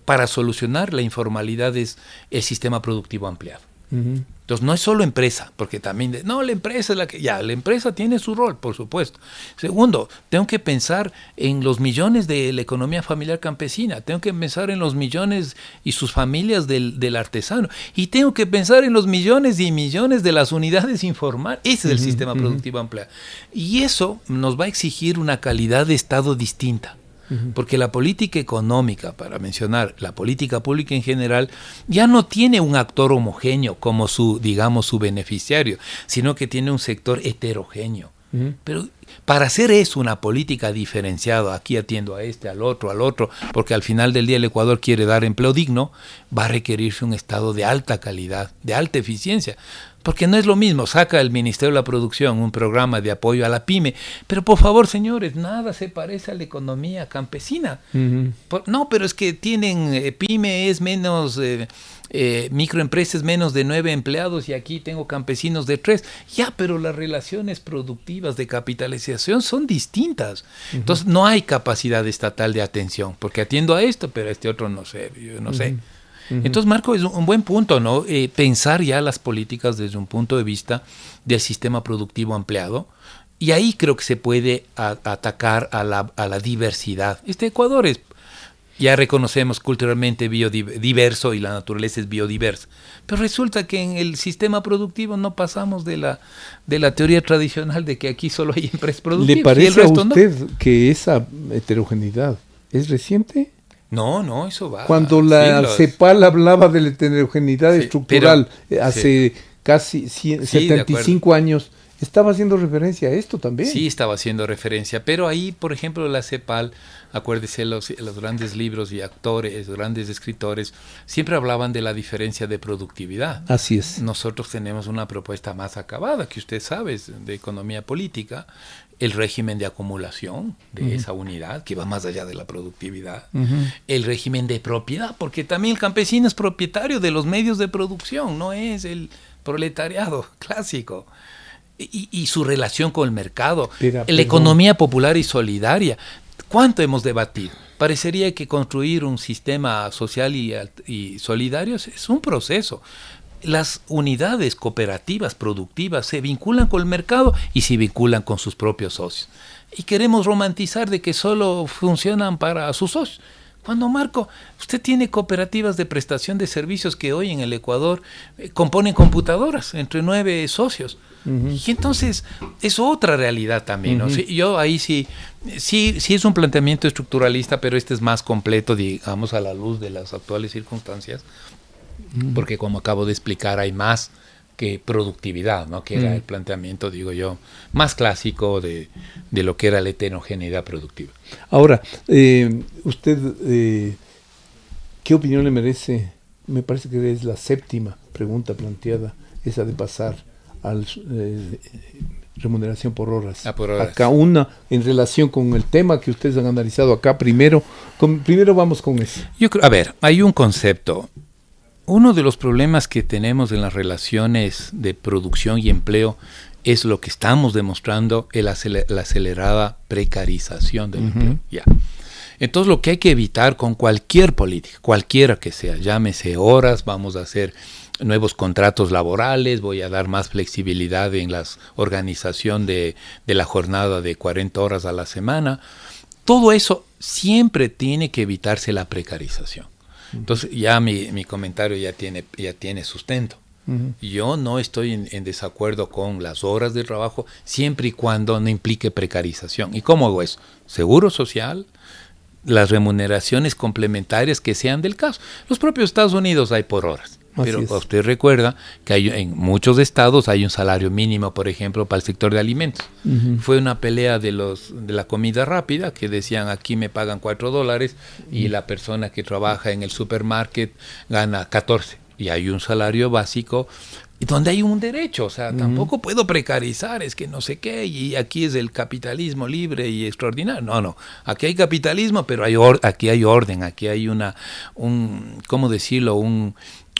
para solucionar la informalidad es el sistema productivo ampliado. Entonces no es solo empresa, porque también la empresa es la empresa tiene su rol, por supuesto. Segundo, tengo que pensar en los millones de la economía familiar campesina, tengo que pensar en los millones y sus familias del artesano, y tengo que pensar en los millones y millones de las unidades informales. Ese es el sistema productivo ampliado. Y eso nos va a exigir una calidad de Estado distinta. Porque la política económica, para mencionar la política pública en general, ya no tiene un actor homogéneo como su beneficiario, sino que tiene un sector heterogéneo. Pero para hacer eso una política diferenciada, aquí atiendo a al otro, porque al final del día el Ecuador quiere dar empleo digno, va a requerirse un Estado de alta calidad, de alta eficiencia. Porque no es lo mismo, saca el Ministerio de la Producción un programa de apoyo a la pyme, pero por favor, señores, nada se parece a la economía campesina. No, pero es que tienen pyme es menos, microempresas menos de 9 empleados y aquí tengo campesinos de 3. Ya, pero las relaciones productivas de capitalización son distintas. Entonces no hay capacidad estatal de atención, porque atiendo a esto, pero a este otro no sé, yo no sé. Entonces, Marco, es un buen punto, ¿no? Pensar ya las políticas desde un punto de vista del sistema productivo ampliado, y ahí creo que se puede atacar a la diversidad. Ecuador ya reconocemos culturalmente biodiverso y la naturaleza es biodiversa, pero resulta que en el sistema productivo no pasamos de la teoría tradicional de que aquí solo hay empresas productivas. ¿Le parece a usted que esa heterogeneidad es reciente? No, eso va. Cuando la CEPAL hablaba de la heterogeneidad estructural hace casi 75 años, ¿estaba haciendo referencia a esto también? Sí, estaba haciendo referencia, pero ahí, por ejemplo, la CEPAL, acuérdese, los grandes libros y actores, grandes escritores, siempre hablaban de la diferencia de productividad. Así es. Nosotros tenemos una propuesta más acabada, que usted sabe, de economía política, el régimen de acumulación de esa unidad, que va más allá de la productividad, el régimen de propiedad, porque también el campesino es propietario de los medios de producción, no es el proletariado clásico, y su relación con el mercado, la economía popular y solidaria. ¿Cuánto hemos debatido? Parecería que construir un sistema social y solidario es un proceso. Las unidades cooperativas productivas se vinculan con el mercado y se vinculan con sus propios socios. Y queremos romantizar de que solo funcionan para sus socios. Cuando, Marco, usted tiene cooperativas de prestación de servicios que hoy en el Ecuador componen computadoras entre 9 socios. Y entonces es otra realidad también, ¿no? Yo ahí sí es un planteamiento estructuralista, pero este es más completo, digamos, a la luz de las actuales circunstancias. Porque como acabo de explicar hay más que productividad, ¿no? Que era el planteamiento, digo yo, más clásico de lo que era la heterogeneidad productiva. Ahora, usted, ¿qué opinión le merece? Me parece que es la 7ª pregunta planteada, esa de pasar al remuneración por horas. Por horas. Acá una en relación con el tema que ustedes han analizado acá. Primero vamos con eso. Yo creo, a ver, hay un concepto. Uno de los problemas que tenemos en las relaciones de producción y empleo es lo que estamos demostrando, la acelerada precarización del empleo. Ya. Entonces lo que hay que evitar con cualquier política, cualquiera que sea, llámese horas, vamos a hacer nuevos contratos laborales, voy a dar más flexibilidad en la organización de la jornada de 40 horas a la semana. Todo eso siempre tiene que evitarse la precarización. Entonces ya mi comentario ya tiene sustento. Yo no estoy en desacuerdo con las horas de trabajo siempre y cuando no implique precarización. ¿Y cómo hago eso? Seguro social, las remuneraciones complementarias que sean del caso. Los propios Estados Unidos hay por horas. Pero usted recuerda que en muchos estados hay un salario mínimo, por ejemplo, para el sector de alimentos. Fue una pelea de la comida rápida que decían aquí me pagan $4 y la persona que trabaja en el supermarket gana 14. Y hay un salario básico donde hay un derecho, o sea, tampoco puedo precarizar, es que no sé qué, y aquí es el capitalismo libre y extraordinario. No, aquí hay capitalismo, pero aquí hay orden, aquí hay ¿cómo decirlo?,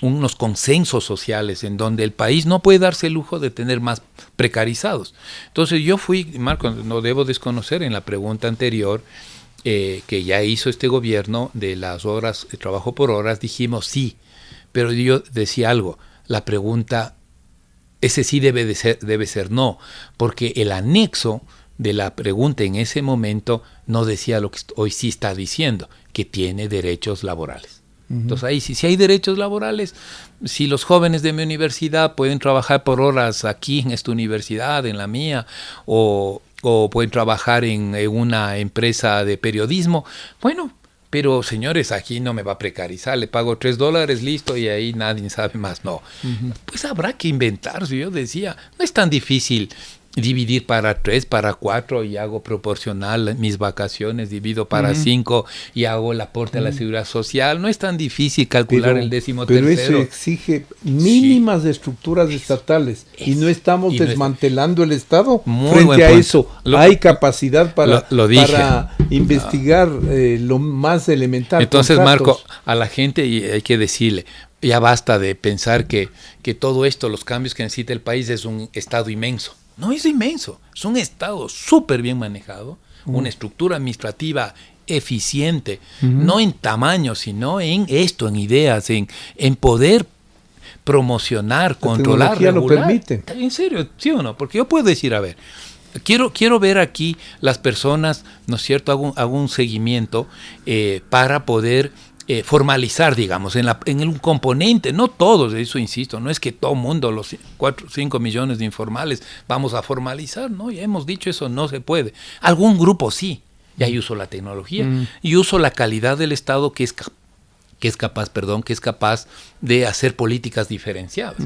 unos consensos sociales en donde el país no puede darse el lujo de tener más precarizados. Entonces yo Marco, no debo desconocer en la pregunta anterior que ya hizo este gobierno de las horas de trabajo por horas, dijimos sí, pero yo decía algo, la pregunta, ese sí debe ser no, porque el anexo de la pregunta en ese momento no decía lo que hoy sí está diciendo, que tiene derechos laborales. Entonces ahí si hay derechos laborales, si los jóvenes de mi universidad pueden trabajar por horas aquí en esta universidad, en la mía, o pueden trabajar en una empresa de periodismo, bueno, pero señores, aquí no me va a precarizar, le pago $3, listo, y ahí nadie sabe más. No, pues habrá que inventarse. Yo decía, no es tan difícil dividir para 3, para 4 y hago proporcional mis vacaciones, divido para 5 y hago el aporte a la seguridad social. No es tan difícil calcular el 13º. Pero eso exige mínimas estructuras estatales y no estamos desmantelando el Estado. Frente a eso, hay capacidad para investigar lo más elemental. Entonces, contratos. Marco, a la gente hay que decirle, ya basta de pensar que todo esto, los cambios que necesita el país es un Estado inmenso. No es inmenso, es un Estado súper bien manejado, una estructura administrativa eficiente, no en tamaño, sino en ideas, en poder promocionar, controlar, regular. Lo permite. ¿En serio? ¿Sí o no? Porque yo puedo decir, a ver, quiero ver aquí las personas, ¿no es cierto? Hago un seguimiento para poder formalizar, digamos, en un componente, no todos, eso insisto, no es que todo mundo, los 4 o 5 millones de informales, vamos a formalizar, ¿no? Ya hemos dicho eso, no se puede. Algún grupo sí, y ahí uso la tecnología, y uso la calidad del Estado que es capaz de hacer políticas diferenciadas.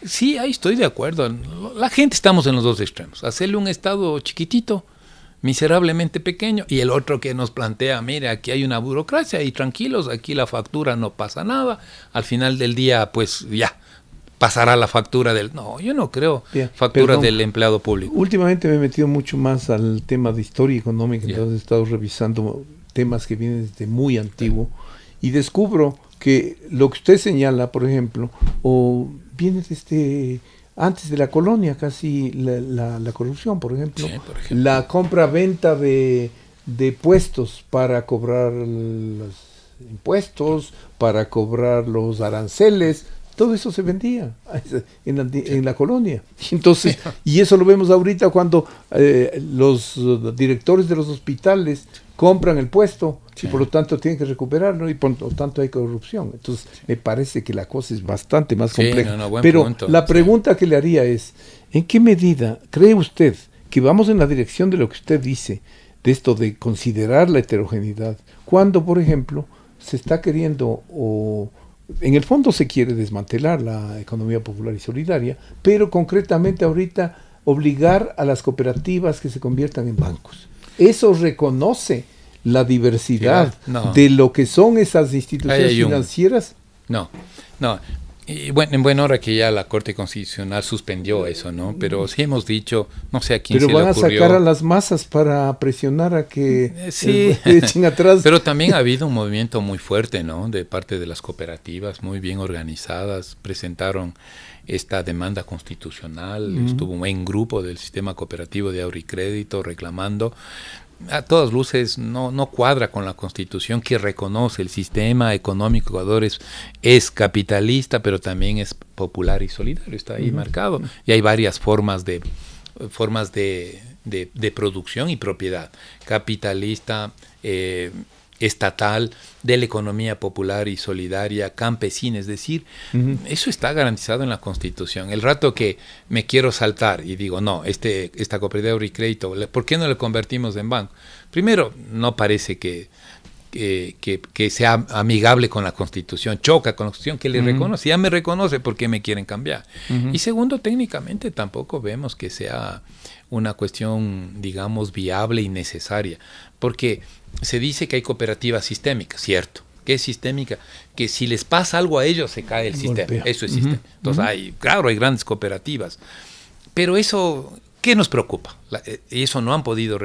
Sí, ahí estoy de acuerdo. La gente estamos en los dos extremos. Hacerle un Estado chiquitito, miserablemente pequeño, y el otro que nos plantea, mire, aquí hay una burocracia y tranquilos, aquí la factura no pasa nada, al final del día pues ya pasará la factura no, yo no creo factura del empleado público. Últimamente me he metido mucho más al tema de historia económica, entonces he estado revisando temas que vienen desde muy antiguo y descubro que lo que usted señala, por ejemplo, viene desde antes de la colonia, casi la corrupción, por ejemplo, la compra-venta de puestos para cobrar los impuestos, para cobrar los aranceles, todo eso se vendía en la colonia. Entonces, y eso lo vemos ahorita cuando los directores de los hospitales compran el puesto y por lo tanto tienen que recuperarlo y por lo tanto hay corrupción. Entonces me parece que la cosa es bastante más compleja. Pero punto. La pregunta que le haría es, ¿en qué medida cree usted que vamos en la dirección de lo que usted dice, de esto de considerar la heterogeneidad, cuando por ejemplo se está queriendo en el fondo se quiere desmantelar la economía popular y solidaria, pero concretamente ahorita obligar a las cooperativas que se conviertan en bancos? ¿Eso reconoce la diversidad de lo que son esas instituciones financieras? No. Y bueno, en buena hora que ya la Corte Constitucional suspendió eso, ¿no? Pero sí hemos dicho, no sé a quién se le ocurrió. Pero van a sacar a las masas para presionar a que sí, echen atrás. Pero también ha habido un movimiento muy fuerte, ¿no? De parte de las cooperativas, muy bien organizadas, presentaron esta demanda constitucional, estuvo un grupo del sistema cooperativo de ahorro y crédito reclamando. A todas luces no cuadra con la Constitución, que reconoce el sistema económico de Ecuador es capitalista, pero también es popular y solidario, está ahí marcado. Y hay varias formas de producción y propiedad, capitalista, estatal, de la economía popular y solidaria, campesina, es decir, eso está garantizado en la Constitución. El rato que me quiero saltar y digo, no, esta cooperativa de ahorro y crédito, ¿por qué no le convertimos en banco? Primero, no parece que sea amigable con la Constitución, choca con la Constitución, que le reconoce, ya me reconoce, ¿por qué me quieren cambiar? Y segundo, técnicamente tampoco vemos que sea una cuestión, digamos, viable y necesaria, porque se dice que hay cooperativas sistémicas, cierto. ¿Qué es sistémica? Que si les pasa algo a ellos se cae el sistema, eso es sistema. Entonces hay grandes cooperativas, pero eso, ¿qué nos preocupa? Y eso no han podido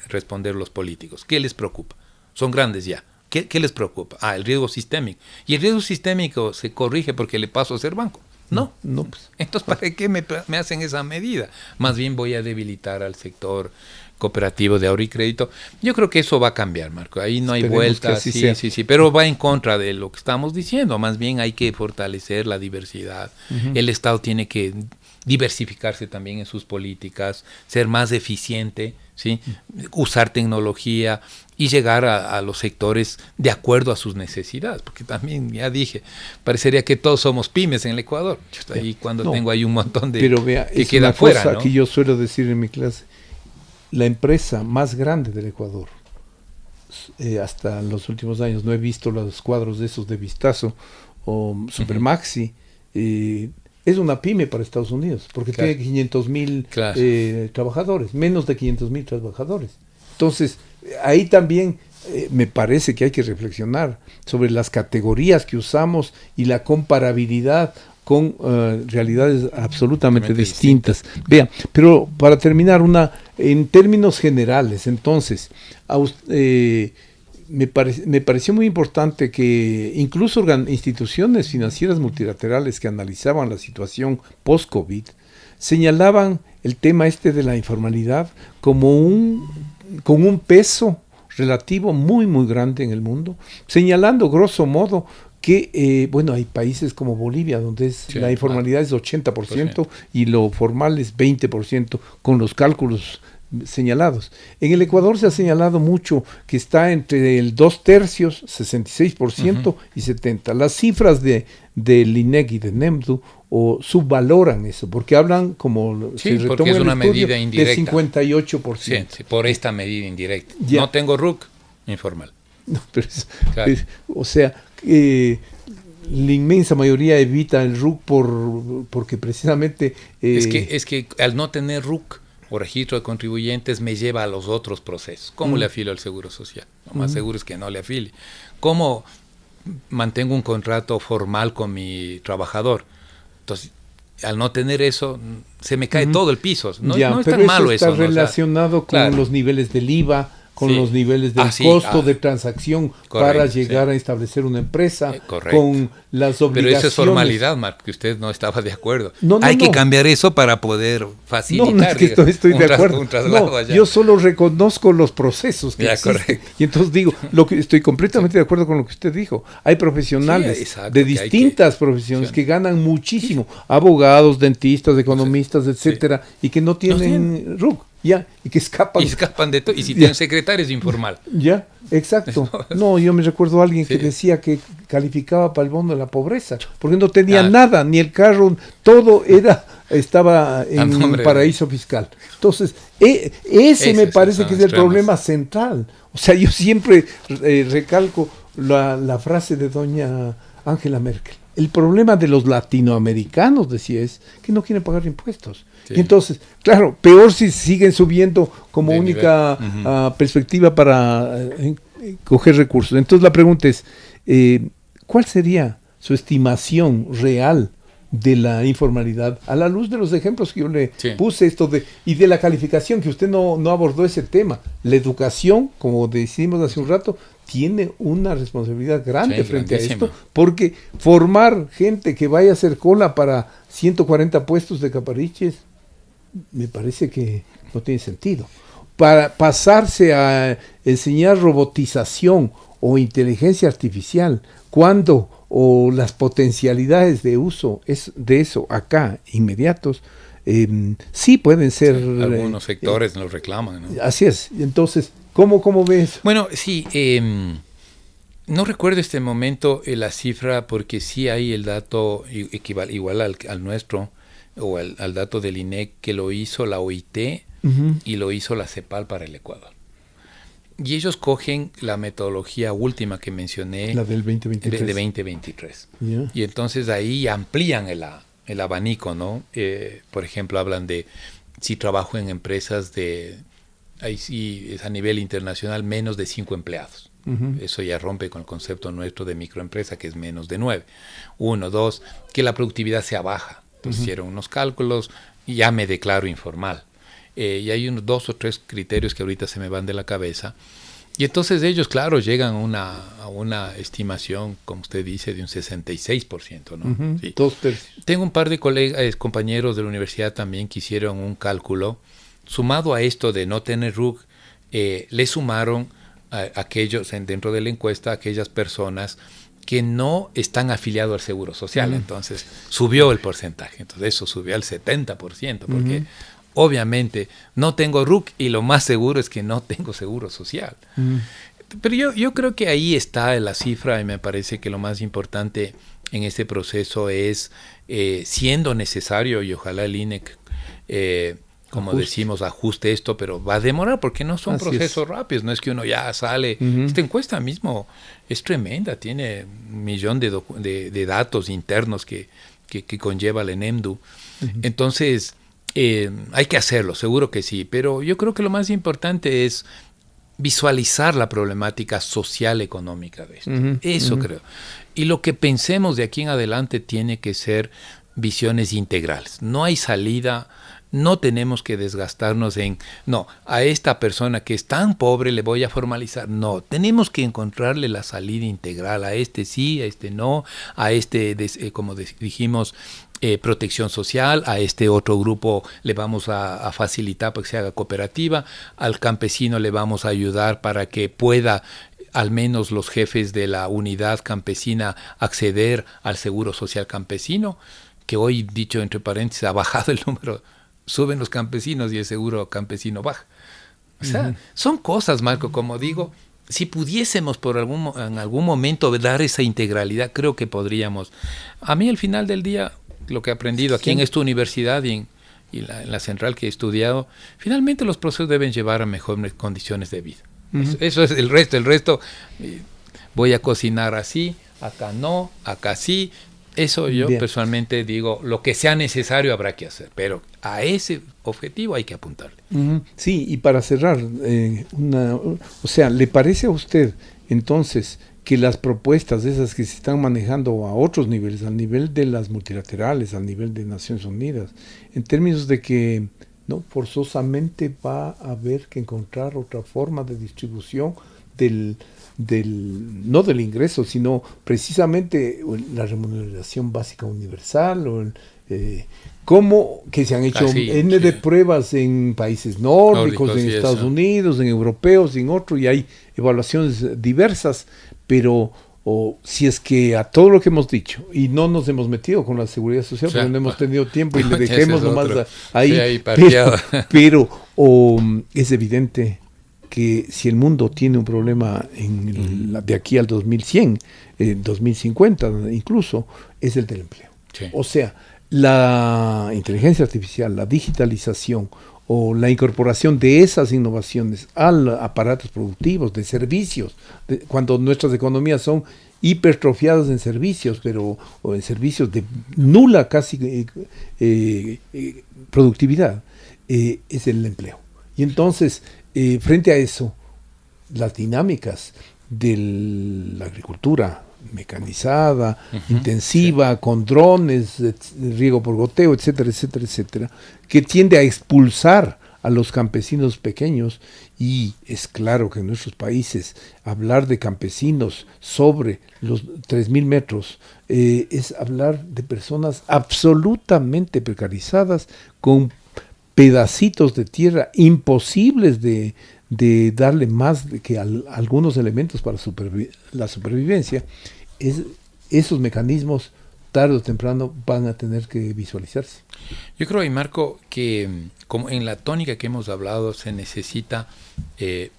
responder los políticos. ¿Qué les preocupa? Son grandes ya. ¿Qué les preocupa? El riesgo sistémico. ¿Y el riesgo sistémico se corrige porque le paso a ser banco? No. Pues. Entonces, ¿para qué me hacen esa medida? Más bien voy a debilitar al sector cooperativo de ahorro y crédito. Yo creo que eso va a cambiar, Marco. Ahí no hay vuelta. Sí, pero va en contra de lo que estamos diciendo. Más bien hay que fortalecer la diversidad. El Estado tiene que diversificarse también en sus políticas, ser más eficiente, ¿sí? Usar tecnología y llegar a los sectores de acuerdo a sus necesidades, porque también, ya dije, parecería que todos somos pymes en el Ecuador. Y cuando tengo ahí un montón de pero vea, que es queda una fuera, cosa ¿no? que yo suelo decir en mi clase, la empresa más grande del Ecuador, hasta en los últimos años, no he visto los cuadros de esos de Vistazo o Supermaxi, es una pyme para Estados Unidos, porque tiene 500,000 trabajadores, menos de 500,000 trabajadores. Entonces, ahí también me parece que hay que reflexionar sobre las categorías que usamos y la comparabilidad con realidades absolutamente distintas. Vea, pero para terminar, en términos generales, entonces, me pareció muy importante que incluso instituciones financieras multilaterales que analizaban la situación post-COVID señalaban el tema de la informalidad con un peso relativo muy, muy grande en el mundo, señalando grosso modo que, hay países como Bolivia, donde la informalidad es 80% y lo formal es 20%, con los cálculos señalados. En el Ecuador se ha señalado mucho que está entre el 2/3, 66% y 70%. Las cifras del INEC y de NEMDU subvaloran eso, porque hablan, como se retoma porque es una estudio, medida indirecta, de 58%. Sí, por esta medida indirecta. Ya. No tengo RUC, informal. No, pero la inmensa mayoría evita el RUC porque precisamente... Es que al no tener RUC o registro de contribuyentes me lleva a los otros procesos. ¿Cómo le afilio al Seguro Social? Lo más seguro es que no le afile. ¿Cómo mantengo un contrato formal con mi trabajador? Entonces, al no tener eso, se me cae todo el piso. No es tan malo eso. Está relacionado con los niveles del IVA, con los niveles del costo de transacción para llegar a establecer una empresa, con las obligaciones. Pero eso es formalidad, Marc, que usted no estaba de acuerdo. Hay que cambiar eso para poder facilitar. No, es que estoy de acuerdo. Yo solo reconozco los procesos que existen. Y entonces digo, estoy completamente de acuerdo con lo que usted dijo. Hay profesionales de distintas profesiones que ganan muchísimo, abogados, dentistas, economistas, etcétera, y que no tienen RUC. Y que escapan de todo, y si tienen secretarios informal. Exacto. No, yo me recuerdo a alguien que decía que calificaba para el bono de la pobreza, porque no tenía nada, ni el carro, todo estaba en un paraíso fiscal. Entonces, ese me parece que es el problema central. O sea, yo siempre recalco la frase de doña Angela Merkel. El problema de los latinoamericanos, decía, es que no quieren pagar impuestos. Y entonces, claro, peor si siguen subiendo como única perspectiva para coger recursos. Entonces la pregunta es, ¿cuál sería su estimación real de la informalidad a la luz de los ejemplos que yo le puse y de la calificación, que usted no abordó ese tema? La educación, como decimos hace un rato, tiene una responsabilidad grande frente a esto, porque formar gente que vaya a hacer cola para 140 puestos de Capariches me parece que no tiene sentido. Para pasarse a enseñar robotización o inteligencia artificial, cuando las potencialidades de uso de eso acá inmediatos, sí pueden ser... algunos sectores lo reclaman, ¿no? Así es. Entonces, ¿cómo ves? Bueno, sí, no recuerdo este momento la cifra, porque sí hay el dato igual al nuestro, o al dato del INEC, que lo hizo la OIT y lo hizo la CEPAL para el Ecuador. Y ellos cogen la metodología última que mencioné, la del 2023. De 2023. Yeah. Y entonces ahí amplían el abanico, ¿no? Por ejemplo, hablan de si trabajo en empresas ahí sí es a nivel internacional, menos de 5 empleados. Eso ya rompe con el concepto nuestro de microempresa, que es menos de 9. 1, 2, que la productividad sea baja. Entonces hicieron unos cálculos y ya me declaro informal. Y hay unos 2 o 3 criterios que ahorita se me van de la cabeza. Y entonces ellos, claro, llegan a una estimación, como usted dice, de un 66%, ¿no? Sí. 2/3. Tengo un par de compañeros de la universidad también que hicieron un cálculo. Sumado a esto de no tener RUC, le sumaron a aquellos, dentro de la encuesta, aquellas personas que no están afiliados al Seguro Social. Entonces subió el porcentaje. Entonces eso subió al 70%, porque obviamente no tengo RUC y lo más seguro es que no tengo Seguro Social. Pero yo creo que ahí está la cifra, y me parece que lo más importante en este proceso es, siendo necesario, y ojalá el INEC, como decimos, ajuste esto, pero va a demorar porque no son procesos rápidos, no es que uno ya sale. Esta encuesta mismo es tremenda, tiene 1 millón de datos internos que conlleva el ENEMDU. Entonces, hay que hacerlo, seguro que sí, pero yo creo que lo más importante es visualizar la problemática social económica de esto. Eso creo. Y lo que pensemos de aquí en adelante tiene que ser visiones integrales. No hay salida. No tenemos que desgastarnos a esta persona que es tan pobre le voy a formalizar. No, tenemos que encontrarle la salida integral. A este sí, a este no, a este, como dijimos, protección social, a este otro grupo le vamos a facilitar para que se haga cooperativa, al campesino le vamos a ayudar para que pueda, al menos los jefes de la unidad campesina, acceder al seguro social campesino, que hoy, dicho entre paréntesis, ha bajado el número. Suben los campesinos y el seguro campesino baja. O sea, son cosas, Marco, como digo, si pudiésemos en algún momento dar esa integralidad, creo que podríamos. A mí, al final del día, lo que he aprendido aquí en esta universidad y en la central que he estudiado, finalmente los procesos deben llevar a mejores condiciones de vida. Eso es el resto. El resto, voy a cocinar así, acá no, acá sí. Eso yo personalmente digo, lo que sea necesario habrá que hacer, pero a ese objetivo hay que apuntarle. Sí, y para cerrar, o sea, ¿le parece a usted entonces que las propuestas esas que se están manejando a otros niveles, al nivel de las multilaterales, al nivel de Naciones Unidas, en términos de que no forzosamente va a haber que encontrar otra forma de distribución no del ingreso, sino precisamente la remuneración básica universal, o como que se han hecho de pruebas en países nórdicos, en Estados Unidos, en europeos, en otros, y hay evaluaciones diversas, pero si es que a todo lo que hemos dicho, y no nos hemos metido con la seguridad social, porque no hemos tenido tiempo y le dejemos nomás ahí, pero es evidente que si el mundo tiene un problema de aquí al 2100, 2050 incluso, es el del empleo. O sea, la inteligencia artificial, la digitalización o la incorporación de esas innovaciones a aparatos productivos, de servicios, cuando nuestras economías son hipertrofiadas en servicios, o en servicios de nula casi productividad, es el empleo. Y entonces, frente a eso, las dinámicas de la agricultura mecanizada, intensiva, con drones, riego por goteo, etcétera, etcétera, etcétera, que tiende a expulsar a los campesinos pequeños. Y es claro que en nuestros países hablar de campesinos sobre los 3.000 metros es hablar de personas absolutamente precarizadas, con pedacitos de tierra imposibles de darle más que algunos elementos para la supervivencia. Esos mecanismos tarde o temprano van a tener que visualizarse. Yo creo, y Marco, que como en la tónica que hemos hablado se necesita,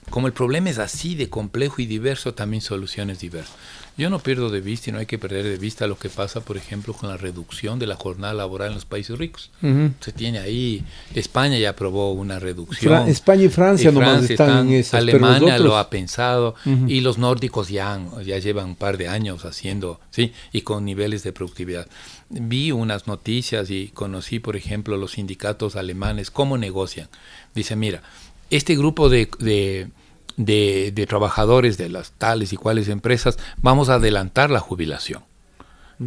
como el problema es así de complejo y diverso, también soluciones diversas. Yo no pierdo de vista y no hay que perder de vista lo que pasa, por ejemplo, con la reducción de la jornada laboral en los países ricos. Se tiene ahí, España ya aprobó una reducción. España y Francia nomás están en esas. Alemania otros lo ha pensado, y los nórdicos ya llevan un par de años haciendo, sí, y con niveles de productividad. Vi unas noticias y conocí, por ejemplo, los sindicatos alemanes, cómo negocian. Dice, mira, este grupo de trabajadores de las tales y cuales empresas, vamos a adelantar la jubilación.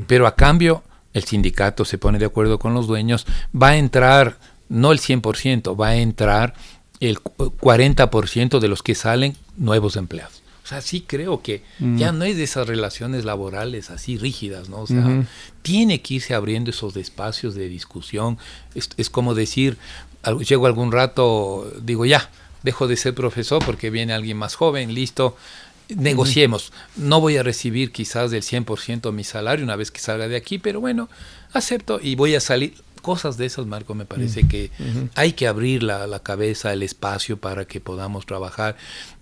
Pero a cambio, el sindicato se pone de acuerdo con los dueños, va a entrar, no el 100%, va a entrar el 40% de los que salen nuevos empleados. O sea, sí creo que ya no es de esas relaciones laborales así rígidas, ¿no? O sea, tiene que irse abriendo esos espacios de discusión. Es como decir, llego algún rato, digo ya, dejo de ser profesor porque viene alguien más joven, listo, negociemos. No voy a recibir quizás del 100% mi salario una vez que salga de aquí, pero bueno, acepto y voy a salir. Cosas de esas, Marco, me parece que hay que abrir la cabeza, el espacio para que podamos trabajar.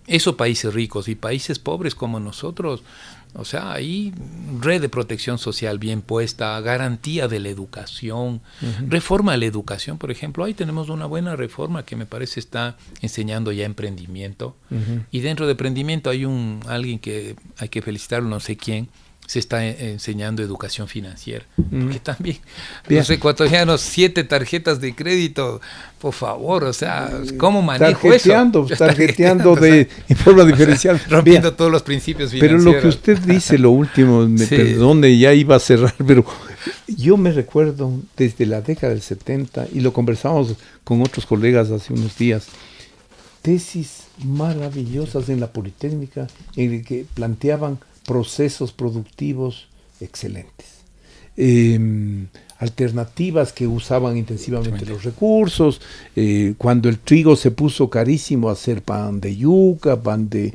Esos países ricos y países pobres como nosotros, o sea, hay red de protección social bien puesta, garantía de la educación, reforma de la educación, por ejemplo. Ahí tenemos una buena reforma que me parece está enseñando ya emprendimiento. Y dentro de emprendimiento hay alguien que hay que felicitarlo, no sé quién, se está enseñando educación financiera. Porque también los ecuatorianos, 7 tarjetas de crédito, por favor, o sea, ¿cómo manejo tarjeteando en forma diferencial. Rompiendo todos los principios financieros. Pero lo que usted dice, lo último, perdone, ya iba a cerrar, pero yo me recuerdo desde la década del 70, y lo conversamos con otros colegas hace unos días, tesis maravillosas en la Politécnica en el que planteaban procesos productivos excelentes, alternativas que usaban intensivamente los recursos, cuando el trigo se puso carísimo, hacer pan de yuca, pan de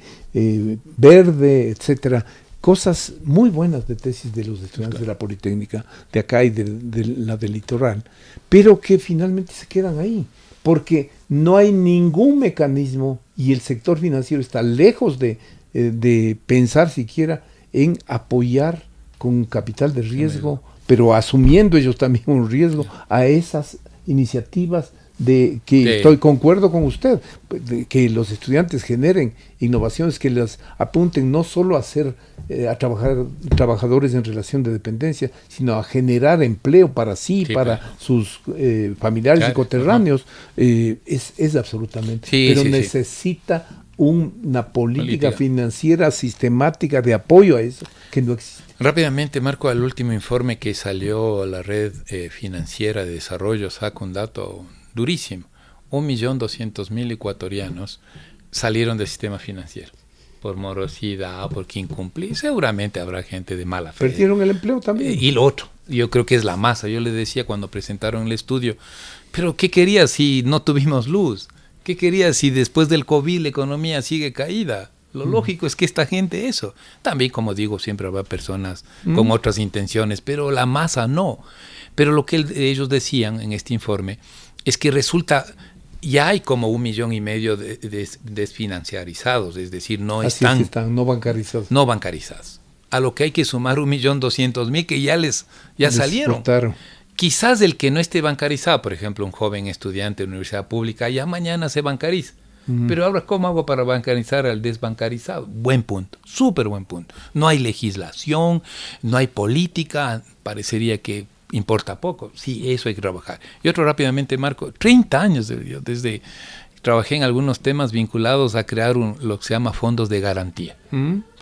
verde, etcétera, cosas muy buenas de tesis de los estudiantes de la Politécnica, de acá y de la del litoral, pero que finalmente se quedan ahí, porque no hay ningún mecanismo y el sector financiero está lejos de pensar siquiera en apoyar con capital de riesgo, pero asumiendo ellos también un riesgo a esas iniciativas estoy concuerdo con usted, de que los estudiantes generen innovaciones que les apunten no solo a ser a trabajadores en relación de dependencia, sino a generar empleo para para sus familiares y coterráneos, es absolutamente, pero necesita una política financiera sistemática de apoyo a eso, que no existe. Rápidamente, Marco, al último informe que salió a la red financiera de desarrollo, saca un dato durísimo. 1.200.000 ecuatorianos salieron del sistema financiero por morosidad, porque incumplí. Seguramente habrá gente de mala fe. Perdieron el empleo también. Y lo otro, yo creo que es la masa. Yo le decía cuando presentaron el estudio, pero ¿qué querías si no tuvimos luz? ¿Qué querías si después del COVID la economía sigue caída? Lo lógico es que esta gente eso. También, como digo, siempre habrá personas con otras intenciones, pero la masa no. Pero lo que ellos decían en este informe es que resulta, ya hay como 1,5 millones de desfinanciarizados, es decir, no están no bancarizados. No bancarizados. A lo que hay que sumar 1.200.000 que ya salieron. Cortaron. Quizás el que no esté bancarizado, por ejemplo, un joven estudiante de universidad pública, ya mañana se bancariza. Pero ahora, ¿cómo hago para bancarizar al desbancarizado? Buen punto, súper buen punto. No hay legislación, no hay política, parecería que importa poco. Sí, eso hay que trabajar. Y otro rápidamente, Marco, 30 años desde trabajé en algunos temas vinculados a crear lo que se llama fondos de garantía.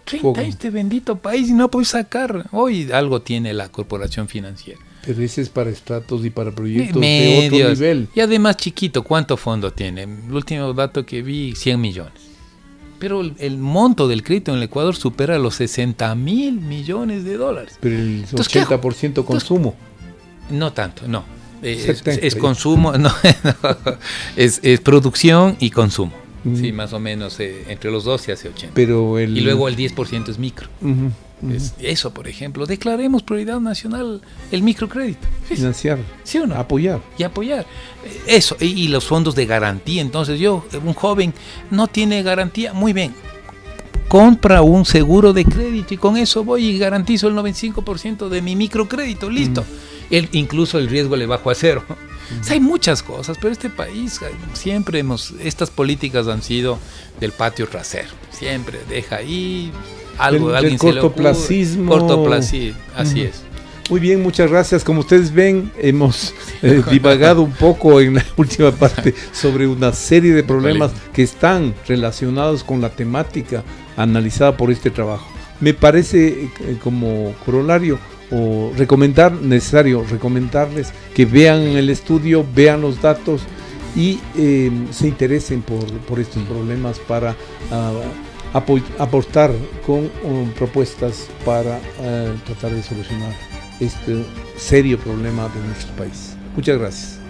30 este bendito país y no puede sacar. Hoy algo tiene la corporación financiera. Pero ese es para estratos y para proyectos de otro nivel. Y además chiquito, ¿cuánto fondo tiene? El último dato que vi, 100 millones. Pero el monto del crédito en el Ecuador supera los 60 mil millones de dólares. Pero el 80% consumo. No tanto, no. Es consumo, no, es producción y consumo. Sí, más o menos entre los dos se hace 80. Pero y luego el 10% es micro. Eso, por ejemplo, declaremos prioridad nacional el microcrédito. Financiar, ¿sí o no? Apoyar. Y apoyar. Eso, y los fondos de garantía. Entonces un joven no tiene garantía, muy bien. Compra un seguro de crédito y con eso voy y garantizo el 95% de mi microcrédito, listo. Incluso el riesgo le bajo a cero. O sea, hay muchas cosas, pero este país siempre estas políticas han sido del patio trasero. Siempre deja ahí algo, alguien se le ocurre. Cortoplacismo, así es. Muy bien, muchas gracias. Como ustedes ven, hemos divagado un poco en la última parte sobre una serie de problemas que están relacionados con la temática analizada por este trabajo. Me parece como corolario necesario recomendarles que vean el estudio, vean los datos y se interesen por estos problemas para aportar con propuestas para tratar de solucionar este serio problema de nuestro país. Muchas gracias.